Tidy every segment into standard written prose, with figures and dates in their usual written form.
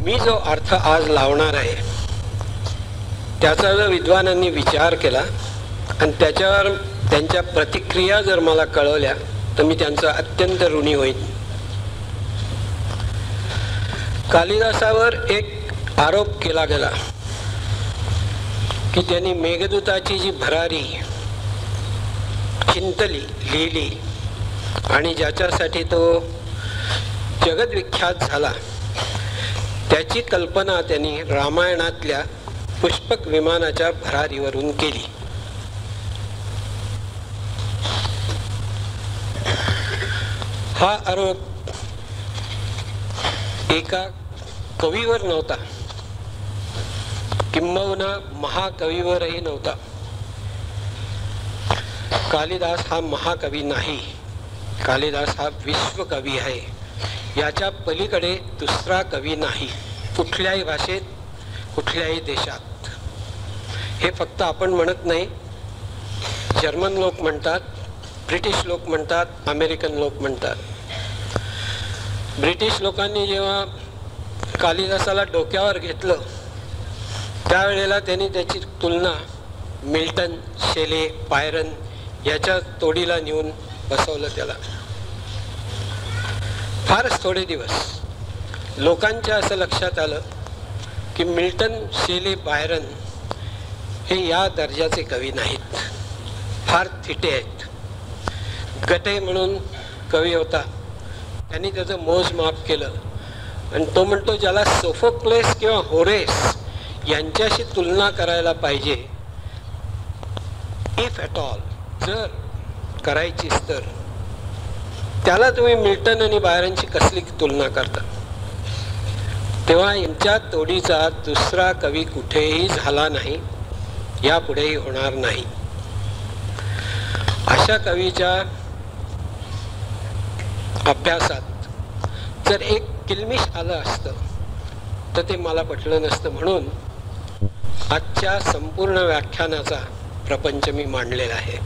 मी जो अर्थ आज लावणार आहे त्याचा जर विद्वानांनी विचार केला आणि त्याच्यावर त्यांच्या प्रतिक्रिया जर मला कळवल्या तर मी त्यांचा अत्यंत ऋणी होईल. कालिदासावर एक आरोप केला गेला की त्यांनी मेघदूताची जी भरारी चिंतली लिहिली आणि ज्याच्यासाठी तो जगद्विख्यात झाला त्याची कल्पना त्यांनी रामायणातल्या पुष्पक विमानाच्या भरारीवरून केली. हा आरोप एका कवीवर नव्हता, किंबहुना महाकवीवरही नव्हता. कालिदास हा महाकवी नाही, कालिदास हा विश्वकवी आहे. याच्या पलीकडे दुसरा कवी नाही कुठल्याही भाषेत, कुठल्याही देशात. हे फक्त आपण म्हणत नाही, जर्मन लोक म्हणतात, ब्रिटिश लोक म्हणतात, अमेरिकन लोक म्हणतात. ब्रिटिश लोकांनी जेव्हा कालिदासाला डोक्यावर घेतलं त्यावेळेला त्यांनी त्याची तुलना मिल्टन, शेले, बायरन याच्या तोडीला नेऊन बसवलं. त्याला फारच थोडे दिवस लोकांच्या असं लक्षात आलं की मिल्टन, शेले, बायरन हे या दर्जाचे कवी नाहीत, फार थिटे आहेत. गटे म्हणून कवी होता, त्यांनी त्याचं मोजमाप केलं आणि तो म्हणतो ज्याला सोफोक्लेस किंवा होरेस यांच्याशी तुलना करायला पाहिजे, इफ ॲट ऑल, जर करायचीच तर त्याला तुम्ही मिल्टन आणि बायरनची कसली तुलना करता. तेव्हा यांच्या तोडीचा दुसरा कवी कुठेही झाला नाही, यापुढेही होणार नाही. अशा कवीच्या अभ्यासात जर एक किलमिश आलं असतं तर ते मला पटलं नसतं. म्हणून आजच्या संपूर्ण व्याख्यानाचा प्रपंच मी मांडलेला आहे.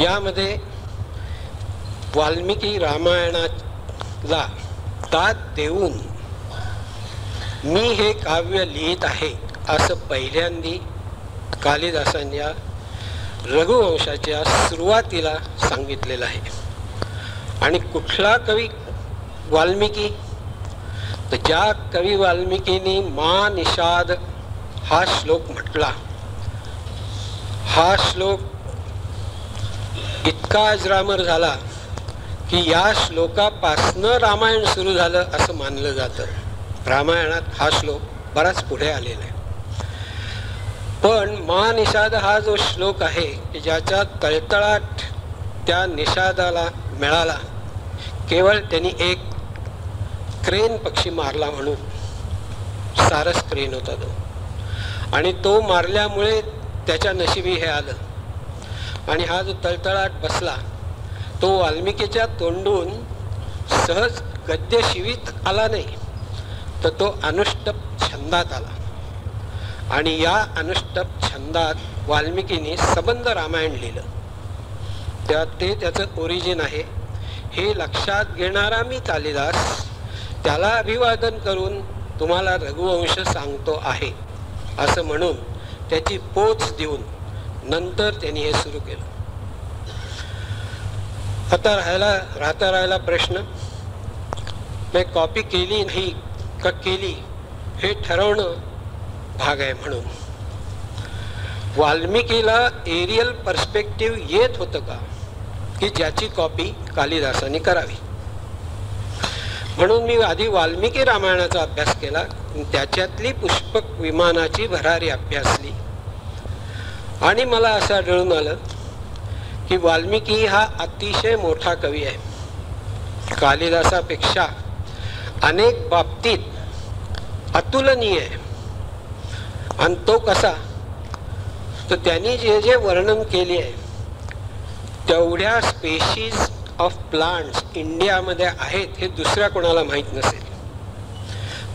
यामध्ये वाल्मिकी रामायणाला दाद देऊन मी हे काव्य लिहित आहे असं पहिल्यांदी कालिदासांच्या रघुवंशाच्या सुरुवातीला सांगितलेलं आहे. आणि कुठला कवी वाल्मिकी, तर ज्या कवी वाल्मिकींनी मा निषाद हा श्लोक म्हटला, हा श्लोक इतका अजरामर झाला की या श्लोकापासनं रामायण सुरू झालं असं मानलं जातं. रामायणात हा श्लोक बराच पुढे आलेला आहे. पण महानिषाद हा जो श्लोक आहे की ज्याच्या तळतळाट त्या निषादाला मिळाला, केवळ त्यांनी एक क्रेन पक्षी मारला म्हणून, सारस क्रेन होता तो, आणि तो मारल्यामुळे त्याच्या नशिबी हे आलं. आणि हा जो तळतळाट बसला तो वाल्मिकीच्या तोंडून सहज गद्य शिवीत आला नाही, तर तो अनुष्टप छंदात आला. आणि या अनुष्टप छंदात वाल्मिकीने सबंध रामायण लिहिलं. ते त्याचं ओरिजिन आहे. हे लक्षात घेणारा मी कालिदास त्याला अभिवादन करून तुम्हाला रघुवंश सांगतो आहे असं म्हणून त्याची पोच देऊन नंतर त्यांनी हे सुरू केलं. आता राहिला प्रश्न, मी कॉपी केली नाही का केली हे ठरवणं भाग आहे. म्हणून वाल्मिकीला एरियल पर्स्पेक्टिव्ह येत होतं का की ज्याची कॉपी कालिदासांनी करावी. म्हणून मी आधी वाल्मिकी रामायणाचा अभ्यास केला, त्याच्यातली पुष्पक विमानाची भरारी अभ्यासली आणि मला असं आढळून आलं की वाल्मिकी हा अतिशय मोठा कवी आहे. कालिदासापेक्षा अनेक बाबतीत अतुलनीय आहे. आणि तो कसा, तर त्यांनी जे जे वर्णन केले आहे तेवढ्या स्पेशीज ऑफ प्लांट्स इंडियामध्ये आहेत हे दुसऱ्या कोणाला माहीत नसेल.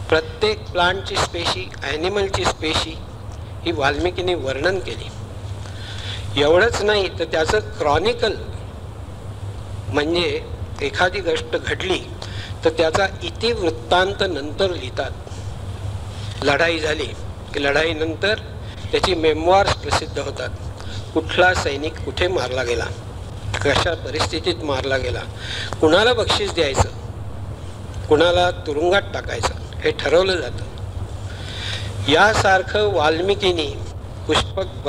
प्रत्येक प्लांटची स्पेशी, ॲनिमलची स्पेशी ही वाल्मिकीने वर्णन केली. एवढंच नाही तर त्याचं क्रॉनिकल, म्हणजे एखादी गोष्ट घडली तर त्याचा इतिवृत्तांत नंतर लिहितात. लढाई झाली की लढाईनंतर त्याची मेमॉर्स प्रसिद्ध होतात. कुठला सैनिक कुठे मारला गेला, कशा परिस्थितीत मारला गेला, कुणाला बक्षीस द्यायचं, कुणाला तुरुंगात टाकायचं हे ठरवलं जातं. यासारखं वाल्मिकीनी पुष्पक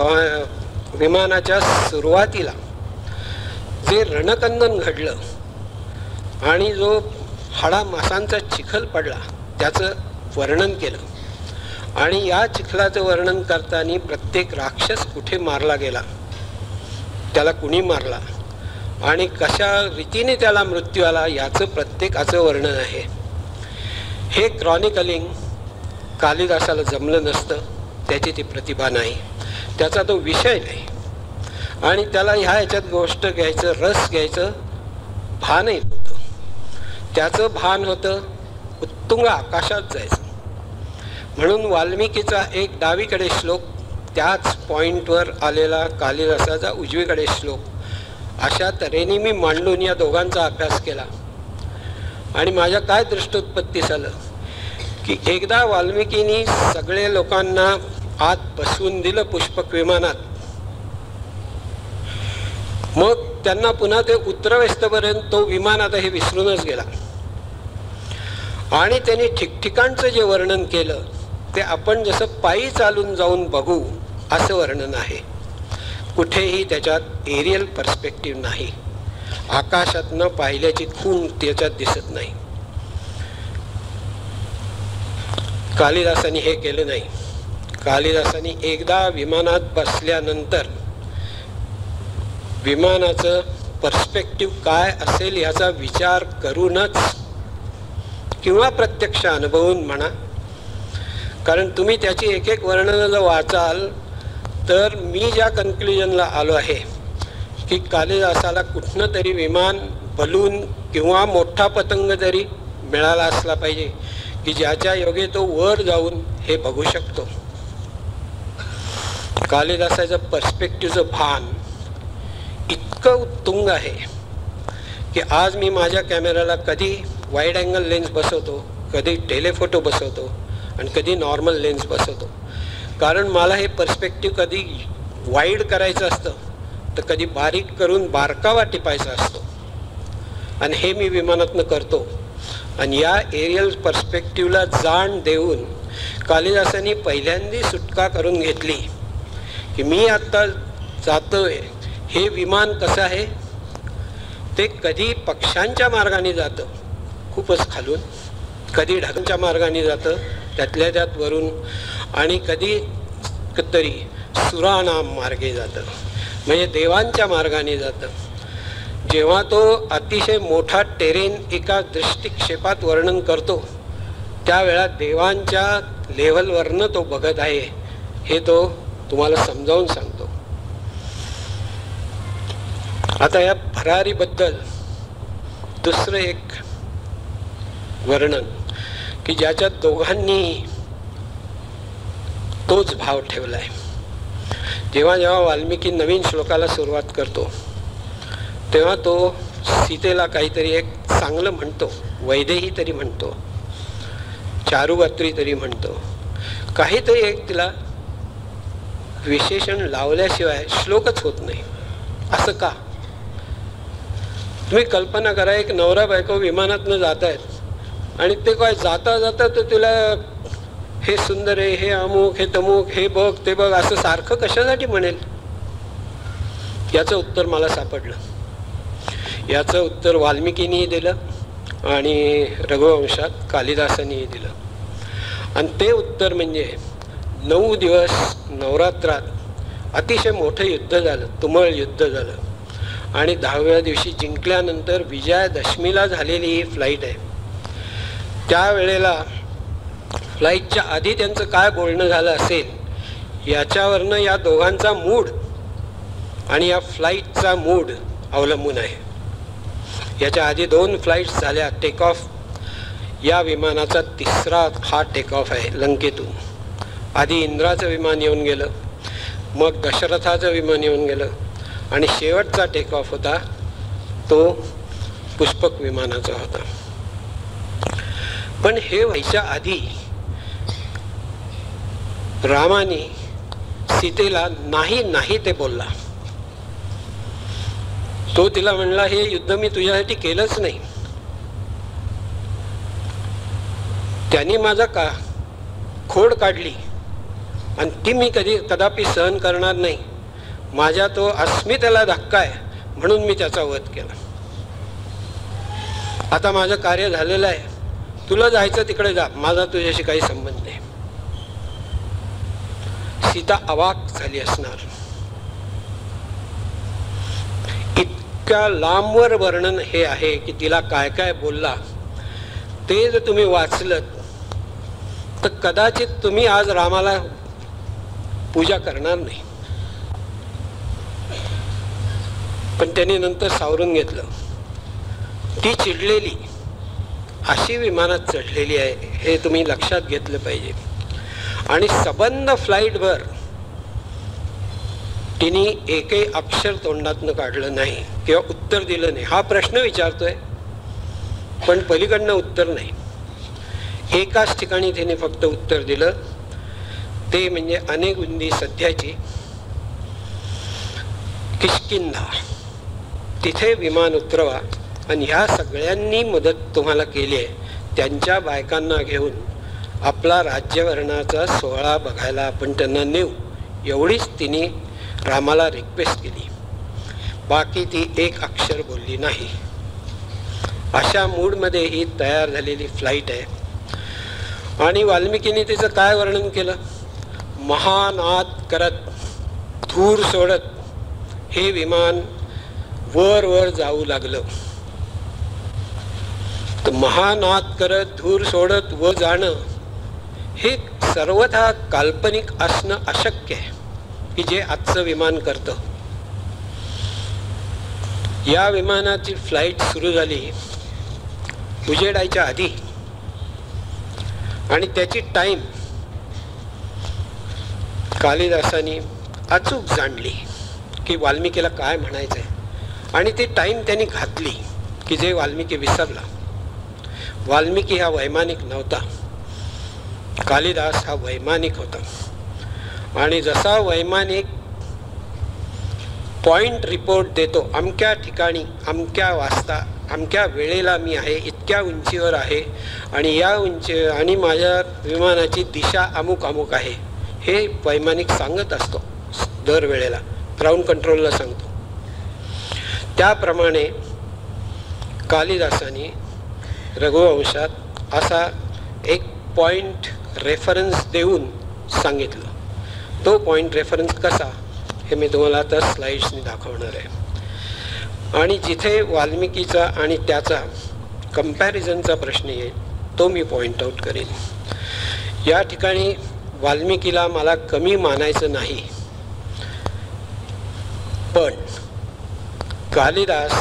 विमानाच्या सुरुवातीला जे रणकंदन घडलं आणि जो हाडामासांचा चिखल पडला त्याचं वर्णन केलं. आणि या चिखलाचं वर्णन करताना प्रत्येक राक्षस कुठे मारला गेला, त्याला कुणी मारला आणि कशा रीतीने त्याला मृत्यू आला याचं प्रत्येकाचं वर्णन आहे. हे क्रॉनिकलिंग कालिदासाला जमलं नसतं, त्याची ती प्रतिभा नाही, त्याचा तो विषय नाही आणि त्याला ह्याच्यात गोष्ट घ्यायचं, रस घ्यायचं भानही नव्हतं. त्याचं भान होतं उत्तुंग आकाशात जायचं. म्हणून वाल्मिकीचा एक डावीकडे श्लोक, त्याच पॉईंटवर आलेला कालिदासाचा उजवीकडे श्लोक, अशा तऱ्हेने मी मांडून या दोघांचा अभ्यास केला. आणि माझ्या काय दृष्टोत्पत्ती झालं की एकदा वाल्मिकीनी सगळे लोकांना आत बसवून दिलं पुष्पक विमानात. मग त्यांना पुन्हा ते उतरवेस्तपर्यंत तो विमान आता हे विसरूनच गेला. आणि त्यांनी ठिकठिकाणचं जे वर्णन केलं ते आपण जसं पायी चालून जाऊन बघू असं वर्णन आहे. कुठेही त्याच्यात एरियल पर्स्पेक्टिव्ह नाही, आकाशातनं पाहिल्याची खूण त्याच्यात दिसत नाही. कालिदासानी हे केलं नाही. कालिदासानी एकदा विमानात बसल्यानंतर विमानाचं पर्स्पेक्टिव्ह काय असेल याचा विचार करूनच किंवा प्रत्यक्ष अनुभवून म्हणा, कारण तुम्ही त्याची एक एक वर्णनं जर वाचाल तर मी ज्या कन्क्ल्युजनला आलो आहे की कालिदासाला कुठनं तरी विमान, बलून किंवा मोठा पतंग तरी मिळाला असला पाहिजे की ज्याच्या योगे तो वर जाऊन हे बघू शकतो. कालिदासाचं पर्स्पेक्टिव्हचं भान इतकं उत्तुंग आहे की आज मी माझ्या कॅमेऱ्याला कधी वाईड अँगल लेन्स बसवतो, कधी टेलेफोटो बसवतो आणि कधी नॉर्मल लेन्स बसवतो. कारण मला हे पर्स्पेक्टिव्ह कधी वाईड करायचं असतं तर कधी बारीक करून बारकावा टिपायचा असतो आणि हे मी विमानातनं करतो. आणि या एरियल पर्स्पेक्टिव्हला जाण देऊन कालिदासांनी पहिल्यांदी सुटका करून घेतली की मी आत्ता जातोय, हे विमान कसं आहे ते कधी पक्ष्यांच्या मार्गाने जातं खूपच खालून, कधी ढगांच्या मार्गाने जातं त्यातल्या त्यात वरून, आणि कधी तरी सुरानाम मार्गे जातं म्हणजे देवांच्या मार्गाने जातं. जेव्हा तो अतिशय मोठा टेरेन एका दृष्टिक्षेपात वर्णन करतो त्यावेळा देवांच्या लेव्हलवरनं तो बघत आहे हे तो तुम्हाला समजावून सांगतो. आता या भरारीबद्दल दुसरं एक वर्णन की ज्याच्यात दोघांनी तोच भाव ठेवलाय. जेव्हा जेव्हा वाल्मिकी नवीन श्लोकाला सुरुवात करतो तेव्हा तो सीतेला काहीतरी एक चांगलं म्हणतो, वैदेही तरी म्हणतो, चारुगात्री तरी म्हणतो, काहीतरी एक तिला विशेषण लावल्याशिवाय श्लोकच होत नाही. असं का? तुम्ही कल्पना करा, एक नवरा बायको विमानातनं जात आहेत आणि ते काय जाता जाता तर तिला हे सुंदर आहे, हे अमुक, हे तमुक, हे बघ, ते बघ असं सारखं कशासाठी म्हणेल? याचं उत्तर मला सापडलं. याचं उत्तर वाल्मिकीनेही दिलं आणि रघुवंशात कालिदासानेही दिलं. आणि ते उत्तर म्हणजे 9 दिवस नवरात्रात अतिशय मोठं युद्ध झालं, तुमळ युद्ध झालं आणि 10व्या दिवशी जिंकल्यानंतर विजयादशमीला झालेली ही फ्लाईट आहे. त्यावेळेला फ्लाईटच्या आधी त्यांचं काय बोलणं झालं असेल याच्यावरनं या दोघांचा मूड आणि या फ्लाईटचा मूड अवलंबून आहे. याच्या आधी 2 फ्लाईट्स झाल्या टेक ऑफ. या विमानाचा 3रा हा टेक ऑफ आहे लंकेतून. आधी इंद्राचं विमान येऊन गेलं, मग दशरथाचं विमान येऊन गेलं आणि शेवटचा टेक ऑफ होता तो पुष्पक विमानाचा होता. पण हे व्हायच्या आधी रामाने सीतेला नाही नाही ते बोलला. तो तिला म्हणला, हे युद्ध मी तुझ्यासाठी केलंच नाही. त्यांनी माझा खोड काढली आणि ती मी कदापि सहन करणार नाही. माझ्या तो अस्मितेला धक्का आहे म्हणून मी त्याचा वध केला. आता माझं कार्य झालेलं आहे, तुला जायचं तिकडे जा, माझा तुझ्याशी काही संबंध नाही. सीता अवाक झाली असणार. इतक्या लांबवर वर्णन हे आहे की तिला काय काय बोलला ते जर तुम्ही वाचलं तर कदाचित तुम्ही आज रामाला पूजा करणार नाही. पण त्याने नंतर सावरून घेतलं. ती चिडलेली अशी विमानात चढलेली आहे हे तुम्ही लक्षात घेतलं पाहिजे. आणि सबंध फ्लाईटवर तिने एकही अक्षर तोंडातनं काढलं नाही किंवा उत्तर दिलं नाही. हा प्रश्न विचारतोय पण पलीकडनं उत्तर नाही. एकाच ठिकाणी तिने फक्त उत्तर दिलं, ते म्हणजे अनेगुंदी सध्याची किष्किंधा, तिथे विमान उतरवा आणि ह्या सगळ्यांनी मदत तुम्हाला केली आहे, त्यांच्या बायकांना घेऊन आपला राज्यभरणाचा सोहळा बघायला आपण त्यांना नेऊ, एवढीच तिने रामाला रिक्वेस्ट केली. बाकी ती एक अक्षर बोलली नाही. अशा मूडमध्ये ही तयार झालेली फ्लाईट आहे. आणि वाल्मिकीने तिचं काय वर्णन केलं? महानाद करत, धूर सोडत हे विमान वर वर जाऊ लागलं. तर महानाद करत धूर सोडत वर जाणं हे सर्वथा काल्पनिक असणं अशक्य आहे की जे आजचं विमान करतं. या विमानाची फ्लाईट सुरू झाली उजेडायच्या आधी आणि त्याची टाईम कालिदासानी अचूक जाणली की वाल्मिकीला काय म्हणायचंय. आणि ती टाईम त्यांनी घातली की जे वाल्मिकी विसरला. वाल्मिकी हा वैमानिक नव्हता, कालिदास हा वैमानिक होता. आणि जसा वैमानिक पॉइंट रिपोर्ट देतो, अमक्या ठिकाणी अमक्या वाजता अमक्या वेळेला मी आहे, इतक्या उंचीवर आहे आणि या उंची आणि माझ्या विमानाची दिशा अमुक अमुक आहे, हे वैमानिक सांगत असतो दरवेळेला, ग्राउंड कंट्रोलला सांगतो. त्याप्रमाणे कालिदासाने रघुवंशात असा एक पॉइंट रेफरन्स देऊन सांगितलं. तो पॉइंट रेफरन्स कसा हे मी तुम्हाला आता स्लाइड्सनी दाखवणार आहे. आणि जिथे वाल्मिकीचा आणि त्याचा कंपॅरिझनचा प्रश्न येईल तो मी पॉइंट आउट करेन. या ठिकाणी वाल्मिकीला मला कमी मानायचं नाही, पण कालिदास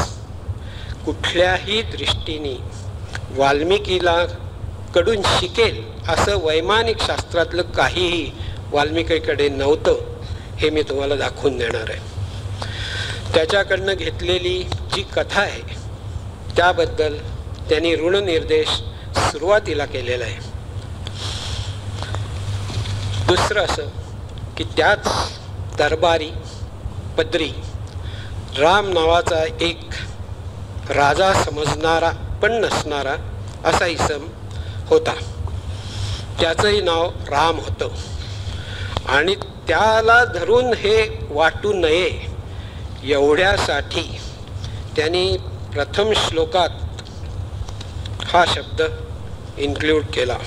कुठल्याही दृष्टीने वाल्मिकीला कडून शिकेल असं वैमानिक शास्त्रातलं काहीही वाल्मिकीकडे नव्हतं, हे मी तुम्हाला दाखवून देणार आहे. त्याच्याकडनं घेतलेली जी कथा आहे त्याबद्दल त्यांनी ऋणनिर्देश सुरुवातीला केलेला आहे. दुसरं असं की त्याच दरबारी पदरी राम नावाचा एक राजा समजणारा पण नसणारा असा इसम होता. त्याचंही नाव राम होतं. आणि त्याला धरून हे वाटू नये एवढ्यासाठी त्यांनी प्रथम श्लोकात हा शब्द इन्क्लूड केला.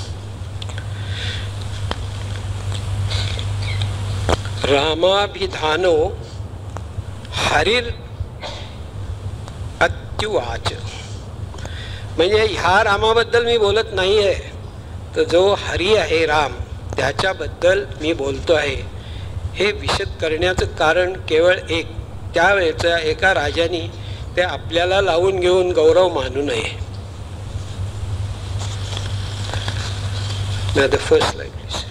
रामाभिधानो हरिर अत्युवाच. म्हणजे ह्या रामाबद्दल मी बोलत नाही आहे, तर जो हरी आहे राम त्याच्याबद्दल मी बोलतो आहे. हे विशद करण्याचं कारण केवळ एक, त्यावेळेच्या एका राजाने ते आपल्याला लावून घेऊन गौरव मानू नये. The first slide please.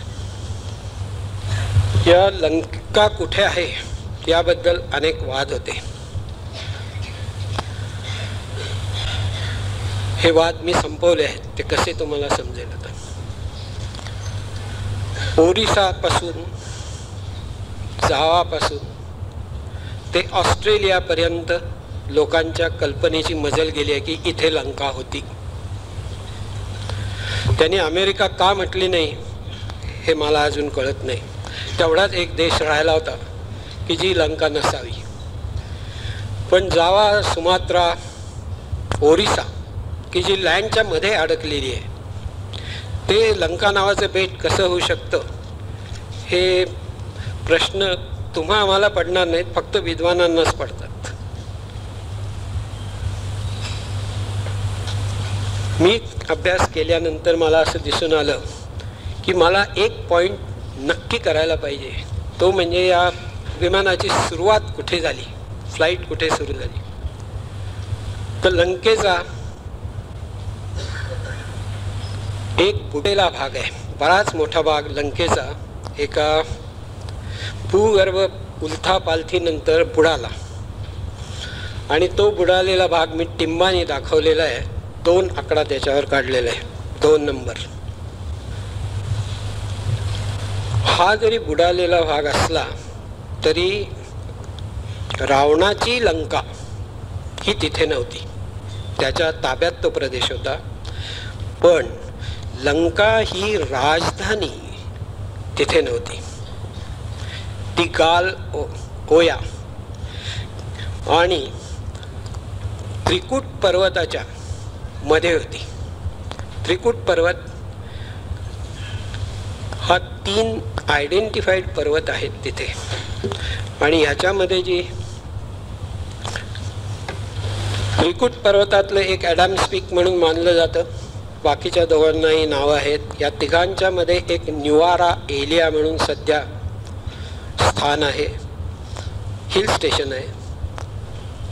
या लंका कुठे आहे याबद्दल अनेक वाद होते. हे वाद मी संपवले आहेत. ते कसे तुम्हाला समजेल आता. ओरिसापासून जावापासून ते ऑस्ट्रेलियापर्यंत लोकांच्या कल्पनेची मजल गेली आहे की इथे लंका होती. त्यांनी अमेरिका का म्हटली नाही हे मला अजून कळत नाही. तेवढाच एक देश राहिला होता की जी लंका नसावी. पण जावा, सुमात्रा, ओरिसा की जी लँडच्या मध्ये अडकलेली आहे, ते लंका नावाचं बेट कसं होऊ शकतं हे प्रश्न तुम्हा आम्हाला पडणार नाहीत, फक्त विद्वानांनाच पडतात. मी अभ्यास केल्यानंतर मला असं दिसून आलं की मला एक पॉईंट नक्की करायला पाहिजे. तो म्हणजे या विमानाची सुरुवात कुठे झाली, फ्लाईट कुठे सुरू झाली. तर लंकेचा एक बुडेला भाग आहे, बराच मोठा भाग लंकेचा एका भूगर्भ उलथापालथीनंतर बुडाला. आणि तो बुडालेला भाग मी टिंबाने दाखवलेला आहे. 2 आकडा त्याच्यावर काढलेला आहे, 2 नंबर. हा जरी बुडालेला भाग असला तरी रावणाची लंका ही तिथे नव्हती. त्याच्या ताब्यात तो प्रदेश होता. पण लंका ही राजधानी तिथे नव्हती. ती गाल ओया आणि त्रिकुट पर्वताच्या मध्ये होती. त्रिकुट पर्वत हा 3 आयडेंटिफाईड पर्वत आहेत तिथे. आणि ह्याच्यामध्ये जी त्रिकुट पर्वतातलं एक ॲडम्स पीक म्हणून मानलं जातं. बाकीच्या दोघांनाही नावं आहेत. या तिघांच्या मध्ये एक न्यूआरा एलिया म्हणून सध्या स्थान आहे, हिल स्टेशन आहे,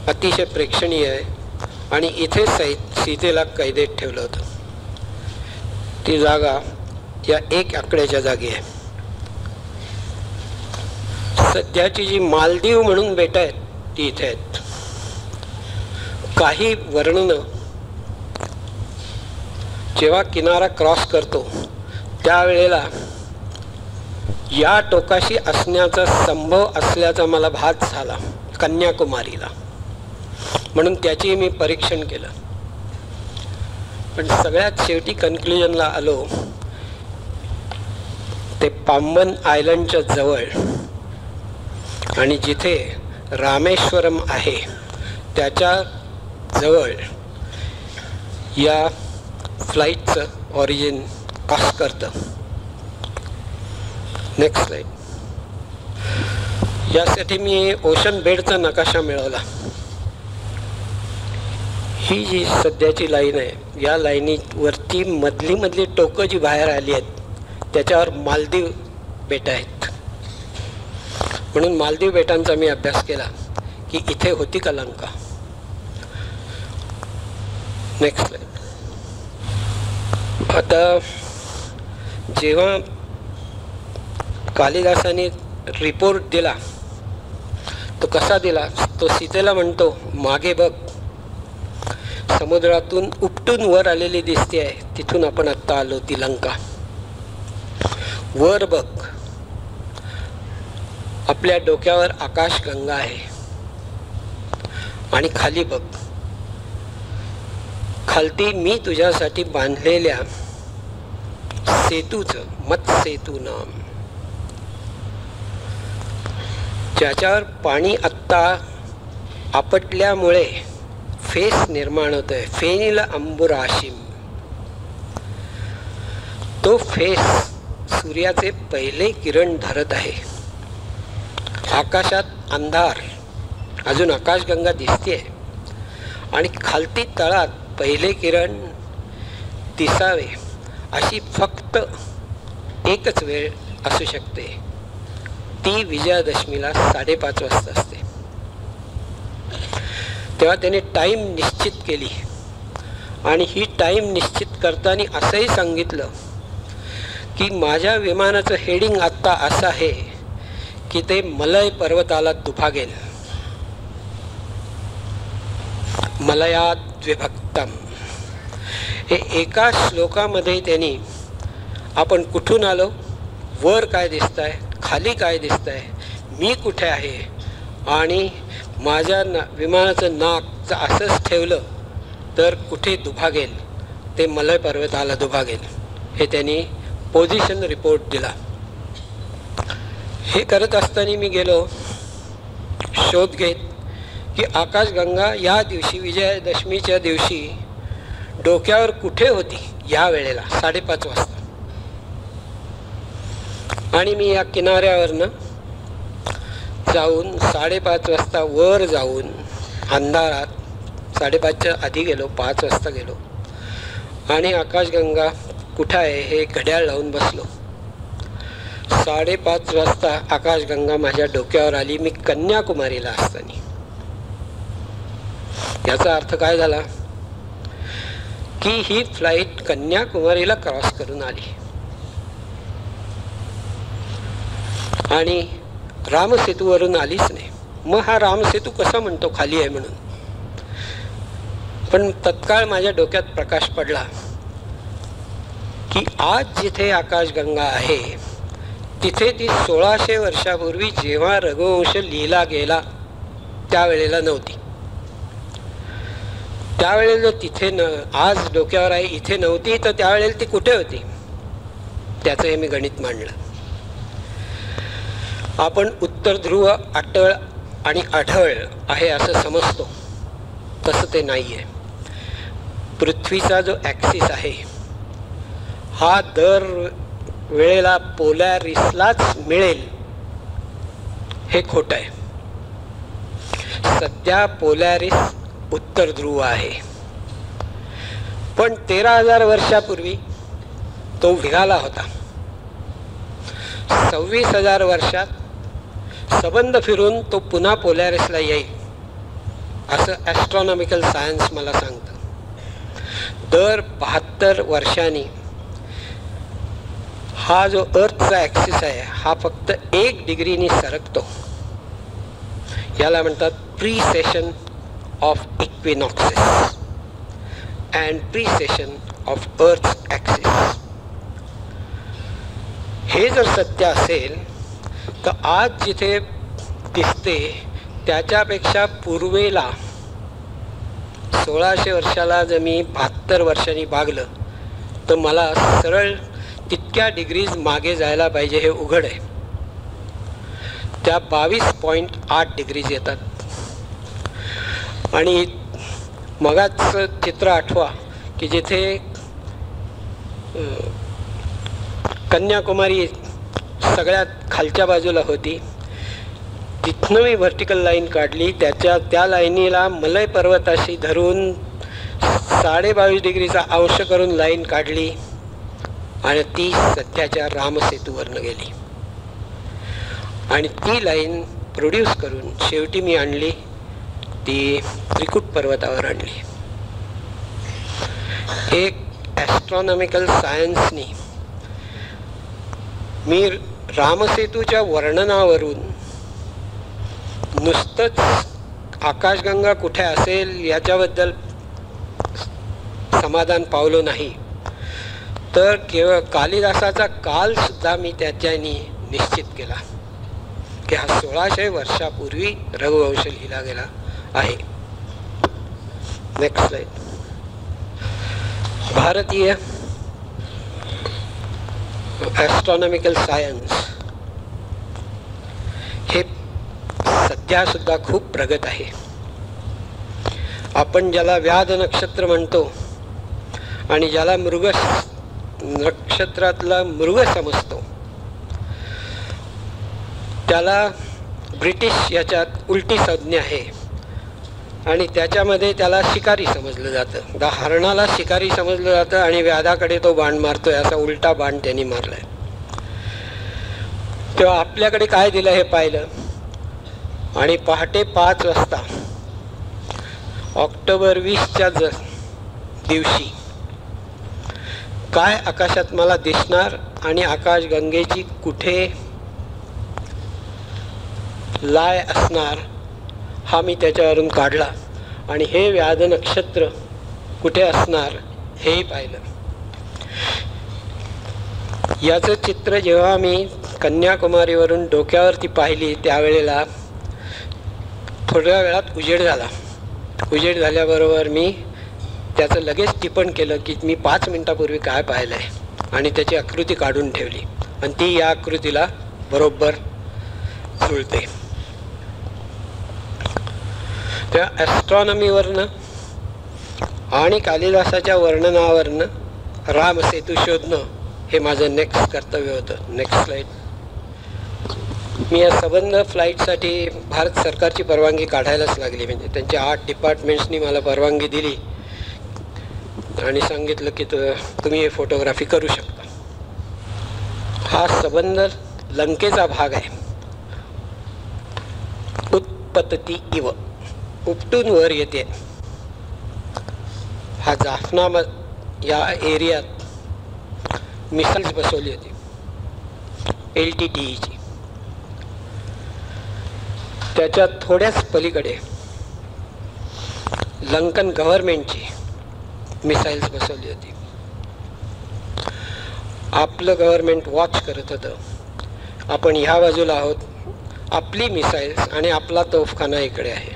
अतिशय प्रेक्षणीय आहे. आणि इथे सीतेला कैदेत ठेवलं होतं. ती जागा या 1 आकड्याच्या जागी आहे. सध्याची जी मालदीव म्हणून बेटं आहेत ती इथे आहेत. काही वर्णनं जेव्हा किनारा क्रॉस करतो त्यावेळेला या टोकाशी असण्याचा संभव असल्याचा मला भास झाला कन्याकुमारीला. म्हणून त्याची मी परीक्षण केलं. पण सगळ्यात शेवटी कन्क्ल्युजनला आलो ते पांबन आयलंडच्या जवळ आणि जिथे रामेश्वरम आहे त्याच्या जवळ या फ्लाईटचं ऑरिजिन पास करतं. Next slide. यासाठी मी ओशन बेडचा नकाशा मिळवला. ही जी सध्याची लाईन आहे या लाईनीवरती मधली टोकं जी बाहेर आली आहेत त्याच्यावर मालदीव बेट आहेत. म्हणून मालदीव बेटांचा मी अभ्यास केला की इथे होती का लंका. Next slide. आता जेव्हा कालिदासाने रिपोर्ट दिला तो कसा दिला, तो सीतेला म्हणतो मागे बघ, समुद्रातून उपटून वर आलेली दिसते आहे, तिथून आपण आत्ता आलो ती लंका. वर बघ, आपल्या डोक्यावर आकाशगंगा आहे. आणि खाली बघ, खालती मी तुझ्यासाठी बांधलेल्या सेतूचं, मत्सेतू नाम, ज्याच्यावर पाणी आत्ता आपटल्यामुळे फेस निर्माण होत आहे, फेनिल अंबुराशिम. तो फेस सूर्याचे पहिले किरण धरत आहे. आकाशात अंधार, अजून आकाशगंगा दिसते आणि खालती तळात पहिले किरण दिसावे अशी फक्त एकच वेळ असू शकते. ती विजयादशमीला 5:30 वाजता असते. तेव्हा त्याने टाईम निश्चित केली आणि ही टाईम निश्चित करताना असंही सांगितलं की माझ्या विमानाचं हेडिंग आत्ता असं आहे की ते मलय पर्वताला दुभागेल. मलयाद्विभक्तम. हे एका श्लोकामध्ये त्यांनी आपण कुठून आलो, वर काय दिसतंय, खाली काय तंय, मी कुठे आहे आणि माझ्या विमानाचं नाक असंच ठेवलं तर कुठे दुभागेल, ते मलय पर्वताला दुभागेल, हे त्यांनी पोझिशन रिपोर्ट दिला. हे करत असताना मी गेलो शोध घेत की आकाशगंगा या दिवशी, विजयादशमीच्या दिवशी डोक्यावर कुठे होती या वेळेला 5:30 वाजता. आणि मी या किनाऱ्यावरनं जाऊन 5:30 वाजता वर जाऊन अंधारात, 5:30च्या आधी गेलो, 5 वाजता गेलो आणि आकाशगंगा कुठं आहे हे घड्याळ लावून बसलो. 5:30 वाजता आकाशगंगा माझ्या डोक्यावर आली, मी कन्याकुमारीला असताना. याचा अर्थ काय झाला की ही फ्लाईट कन्याकुमारीला क्रॉस करून आली आणि रामसेतूवरून आलीच नाही. मग हा रामसेतू कसा म्हणतो खाली आहे म्हणून? पण तत्काळ माझ्या डोक्यात प्रकाश पडला की आज जिथे आकाशगंगा आहे तिथे ती 1600 वर्षापूर्वी जेव्हा रघुवंश लिहिला गेला त्यावेळेला नव्हती. त्यावेळेला तिथे आज डोक्यावर आहे इथे नव्हती, तर त्यावेळेला ती कुठे होती? त्याचं हे मी गणित मांडलं. आपण उत्तर ध्रुव अटळ आणि आढळ आहे असं समजतो, तसं ते नाही आहे. पृथ्वीचा जो ॲक्सिस आहे हा दर वेळेला पोलॅरिसलाच मिळेल हे खोटं आहे. सध्या पोलॅरिस उत्तर ध्रुव आहे, पण 13,000 वर्षापूर्वी तो निघाला होता. 26,000 वर्षात सबंध फिरून तो पुन्हा पोलॅरिसला येईल असं ॲस्ट्रॉनॉमिकल सायन्स मला सांगतं. दर 72 वर्षांनी हा जो अर्थचा ॲक्सिस आहे हा फक्त 1 डिग्रीनी सरकतो. याला म्हणतात precession of equinoxes and precession of earth axis. हे जर सत्य असेल तर आज जिथे दिसते त्याच्यापेक्षा पूर्वेला 1600 वर्षाला जर मी 72 वर्षांनी भागलं तर मला सरळ तितक्या डिग्रीज मागे जायला पाहिजे हे उघड आहे. त्या 22.8 डिग्रीज येतात. आणि मगाचं चित्र आठवा की जिथे कन्याकुमारी सगळ्यात खालच्या बाजूला होती, तिथनं मी व्हर्टिकल लाईन काढली, त्या लाईनीला मलय पर्वताशी धरून 22.5 डिग्रीचा अंश करून लाईन काढली आणि ती सध्याच्या रामसेतूवरनं गेली. आणि ती लाईन प्रोड्यूस करून शेवटी मी आणली ती त्रिकुट पर्वतावर आणली. एक ॲस्ट्रॉनॉमिकल सायन्सनी मी रामसेतूच्या वर्णनावरून नुसतंच आकाशगंगा कुठे असेल याच्याबद्दल समाधान पावलो नाही, तर केवळ कालिदासाचा कालसुद्धा मी त्याच्यानी निश्चित केला की हा 1600 वर्षापूर्वी रघुवंश लिहिला गेला आहे. Next slide. भारतीय ॲस्ट्रॉनॉमिकल सायन्स हे सध्या सुद्धा खूप प्रगत आहे. आपण ज्याला व्याध नक्षत्र म्हणतो आणि ज्याला मृग नक्षत्रातला मृग समजतो त्याला ब्रिटिश याच्यात उलटी संज्ञा आहे आणि त्याच्यामध्ये त्याला शिकारी समजलं जातं. हरणाला शिकारी समजलं जातं आणि व्याधाकडे तो बाण मारतोय असा उलटा बाण त्यांनी मारलाय. तेव्हा आपल्याकडे काय दिलं हे पाहिलं आणि पहाटे 5 वाजता ऑक्टोबर 20च्या दिवशी काय आकाशात मला दिसणार आणि आकाशगंगेची कुठे लाय असणार हा मी त्याच्यावरून काढला. आणि हे व्याध नक्षत्र कुठे असणार हेही पाहिलं. याचं चित्र जेव्हा मी कन्याकुमारीवरून डोक्यावरती पाहिली त्यावेळेला थोड्या वेळात उजेड झाला. उजेड झाल्याबरोबर मी त्याचं लगेच टिपण केलं की मी 5 मिनिटापूर्वी काय पाहिलं आहे आणि त्याची आकृती काढून ठेवली आणि ती या आकृतीला बरोबर जुळते. त्या ॲस्ट्रॉनॉमीवरनं आणि कालिदासाच्या वर्णनावरनं रामसेतू शोधणं हे माझं नेक्स्ट कर्तव्य होतं. Next slide. मी या संबंध फ्लाईटसाठी भारत सरकारची परवानगी काढायलाच लागली. म्हणजे त्यांच्या 8 डिपार्टमेंट्सनी मला परवानगी दिली आणि सांगितलं की तुम्ही हे फोटोग्राफी करू शकता. हा संबंध लंकेचा भाग आहे. उत्पतती इव, उपटून वर येते. हा जाफना या एरियात मिसाईल्स बसवली होती LTTEची. त्याच्या थोड्याच पलीकडे लंकन गव्हर्नमेंटची मिसाईल्स बसवली होती. आपलं गव्हर्नमेंट वॉच करत होतं. आपण ह्या बाजूला आहोत, आपली मिसाईल्स आणि आपला तोफखाना इकडे आहे.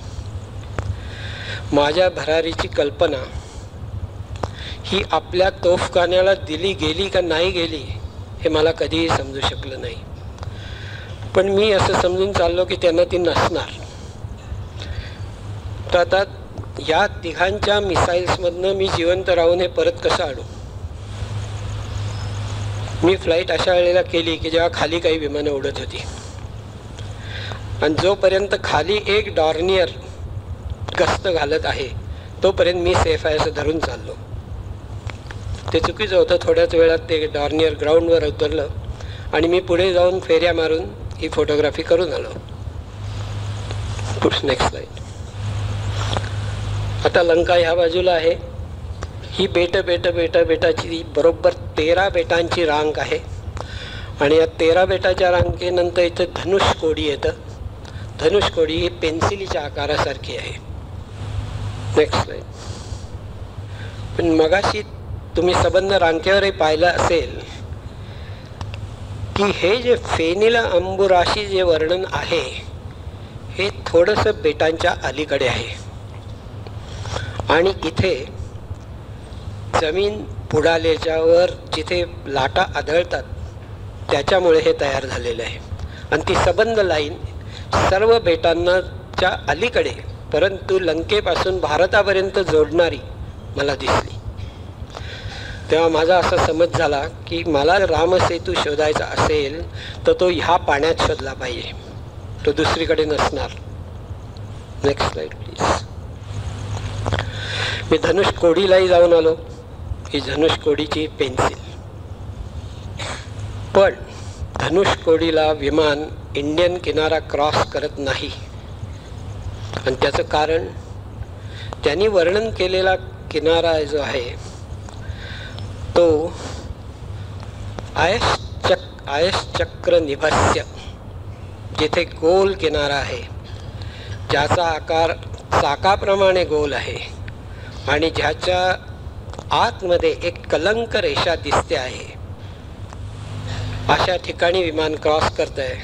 माझ्या भरारीची कल्पना ही आपल्या तोफखान्याला दिली गेली का नाही गेली हे मला कधीही समजू शकलं नाही. पण मी असं समजून चाललो की त्यांना ती नसणार. तर आता या तिघांच्या मिसाईल्समधनं मी जिवंत राहून हे परत कसं आणू. मी फ्लाईट अशा वेळेला केली की जेव्हा खाली काही विमानं उडत होती आणि जोपर्यंत खाली एक डॉर्नियर गस्त घालत आहे तोपर्यंत मी सेफ आहे असं धरून चाललो. ते चुकीचं होतं. थोड्याच वेळात ते डॉर्नियर ग्राउंडवर उतरलं आणि मी पुढे जाऊन फेऱ्या मारून ही फोटोग्राफी करून आलो. Next slide. आता लंका ह्या बाजूला आहे. ही बेटाची बरोबर 13 बेटांची रांग आहे आणि या 13 बेटाच्या रांगेनंतर इथं धनुष्कोडी येतं. धनुष्कोडी ही पेन्सिलीच्या आकारासारखी आहे. Next slide. पण मगाशी तुम्ही संबंध रांकेवरही पाहिलं असेल की हे जे फेनिला अंबुराशी जे वर्णन आहे हे थोडंसं बेटांच्या अलीकडे आहे आणि इथे जमीन बुडाल्याच्यावर जिथे लाटा आढळतात त्याच्यामुळे हे तयार झालेलं आहे. आणि ती संबंध लाईन सर्व बेटांच्या अलीकडे परंतु लंकेपासून भारतापर्यंत जोडणारी मला दिसली. तेव्हा माझा असा समज झाला की मला रामसेतू शोधायचा असेल तर तो ह्या पाण्यात शोधला पाहिजे, तो दुसरीकडे नसणार. Next slide please. मी धनुष्कोडीलाही जाऊन आलो. ही धनुष्कोडीची पेन्सिल. पण धनुष्कोडीला विमान इंडियन किनारा क्रॉस करत नाही आणि त्याचं कारण त्यांनी वर्णन केलेला किनारा जो आहे तो आयसचक्र निभस्य, जिथे गोल किनारा आहे ज्याचा आकार चाकाप्रमाणे गोल आहे आणि ज्याच्या आतमध्ये एक कलंक रेषा दिसते आहे, अशा ठिकाणी विमान क्रॉस करत आहे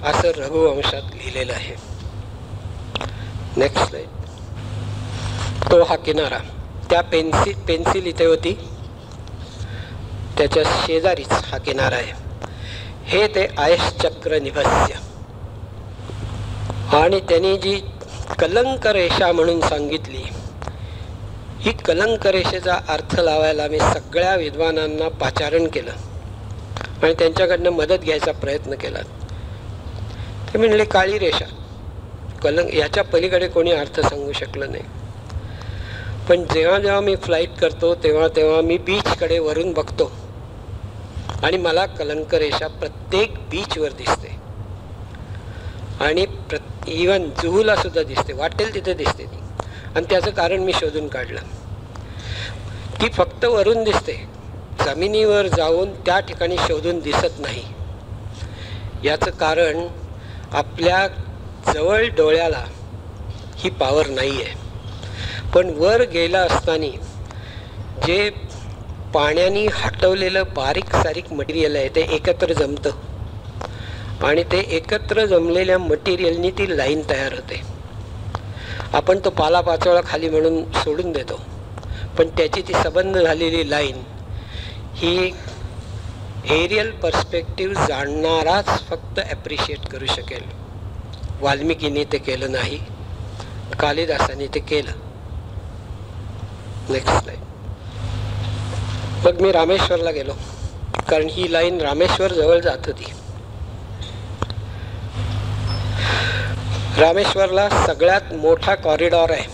असं रघुवंशात लिहिलेलं आहे. Next slide. तो हा किनारा, त्या पेन्सिल इथे होती, त्याच्या शेजारीच हा किनारा आहे. हे ते आयसचक्र निभस्य. आणि त्यांनी जी कलंक रेषा म्हणून सांगितली, ही कलंक रेषेचा अर्थ लावायला मी सगळ्या विद्वानांना पाचारण केलं आणि त्यांच्याकडनं मदत घ्यायचा प्रयत्न केला. ते म्हणले काळी रेषा, कलंक, याच्या पलीकडे कोणी अर्थ सांगू शकलं नाही. पण जेव्हा जेव्हा मी फ्लाईट करतो तेव्हा तेव्हा मी बीचकडे वरून बघतो आणि मला कलंक रेषा प्रत्येक बीचवर दिसते आणि इवन जुहूला सुद्धा दिसते, वाटेल तिथे दिसते ती. आणि त्याचं कारण मी शोधून काढलं. ती फक्त वरून दिसते, जमिनीवर जाऊन त्या ठिकाणी शोधून दिसत नाही. याचं कारण आपल्या जवळ डोळ्याला ही पावर नाही आहे. पण वर गेला असताना जे पाण्याने हटवलेलं बारीक सारीक मटेरियल आहे, ते एकत्र जमतं आणि ते एकत्र जमलेल्या मटेरियलनी ती लाईन तयार होते. आपण तो पालापाचोळा खाली म्हणून सोडून देतो, पण त्याची ती सबंध झालेली लाईन ही एरियल पर्स्पेक्टिव्ह जाणणाराच फक्त ॲप्रिशिएट करू शकेल. वाल्मिकीने ते केलं नाही, कालिदासाने ते केलं. Next slide. मग मी रामेश्वरला गेलो, कारण ही लाईन रामेश्वर जवळ जात होती. रामेश्वरला सगळ्यात मोठा कॉरिडॉर आहे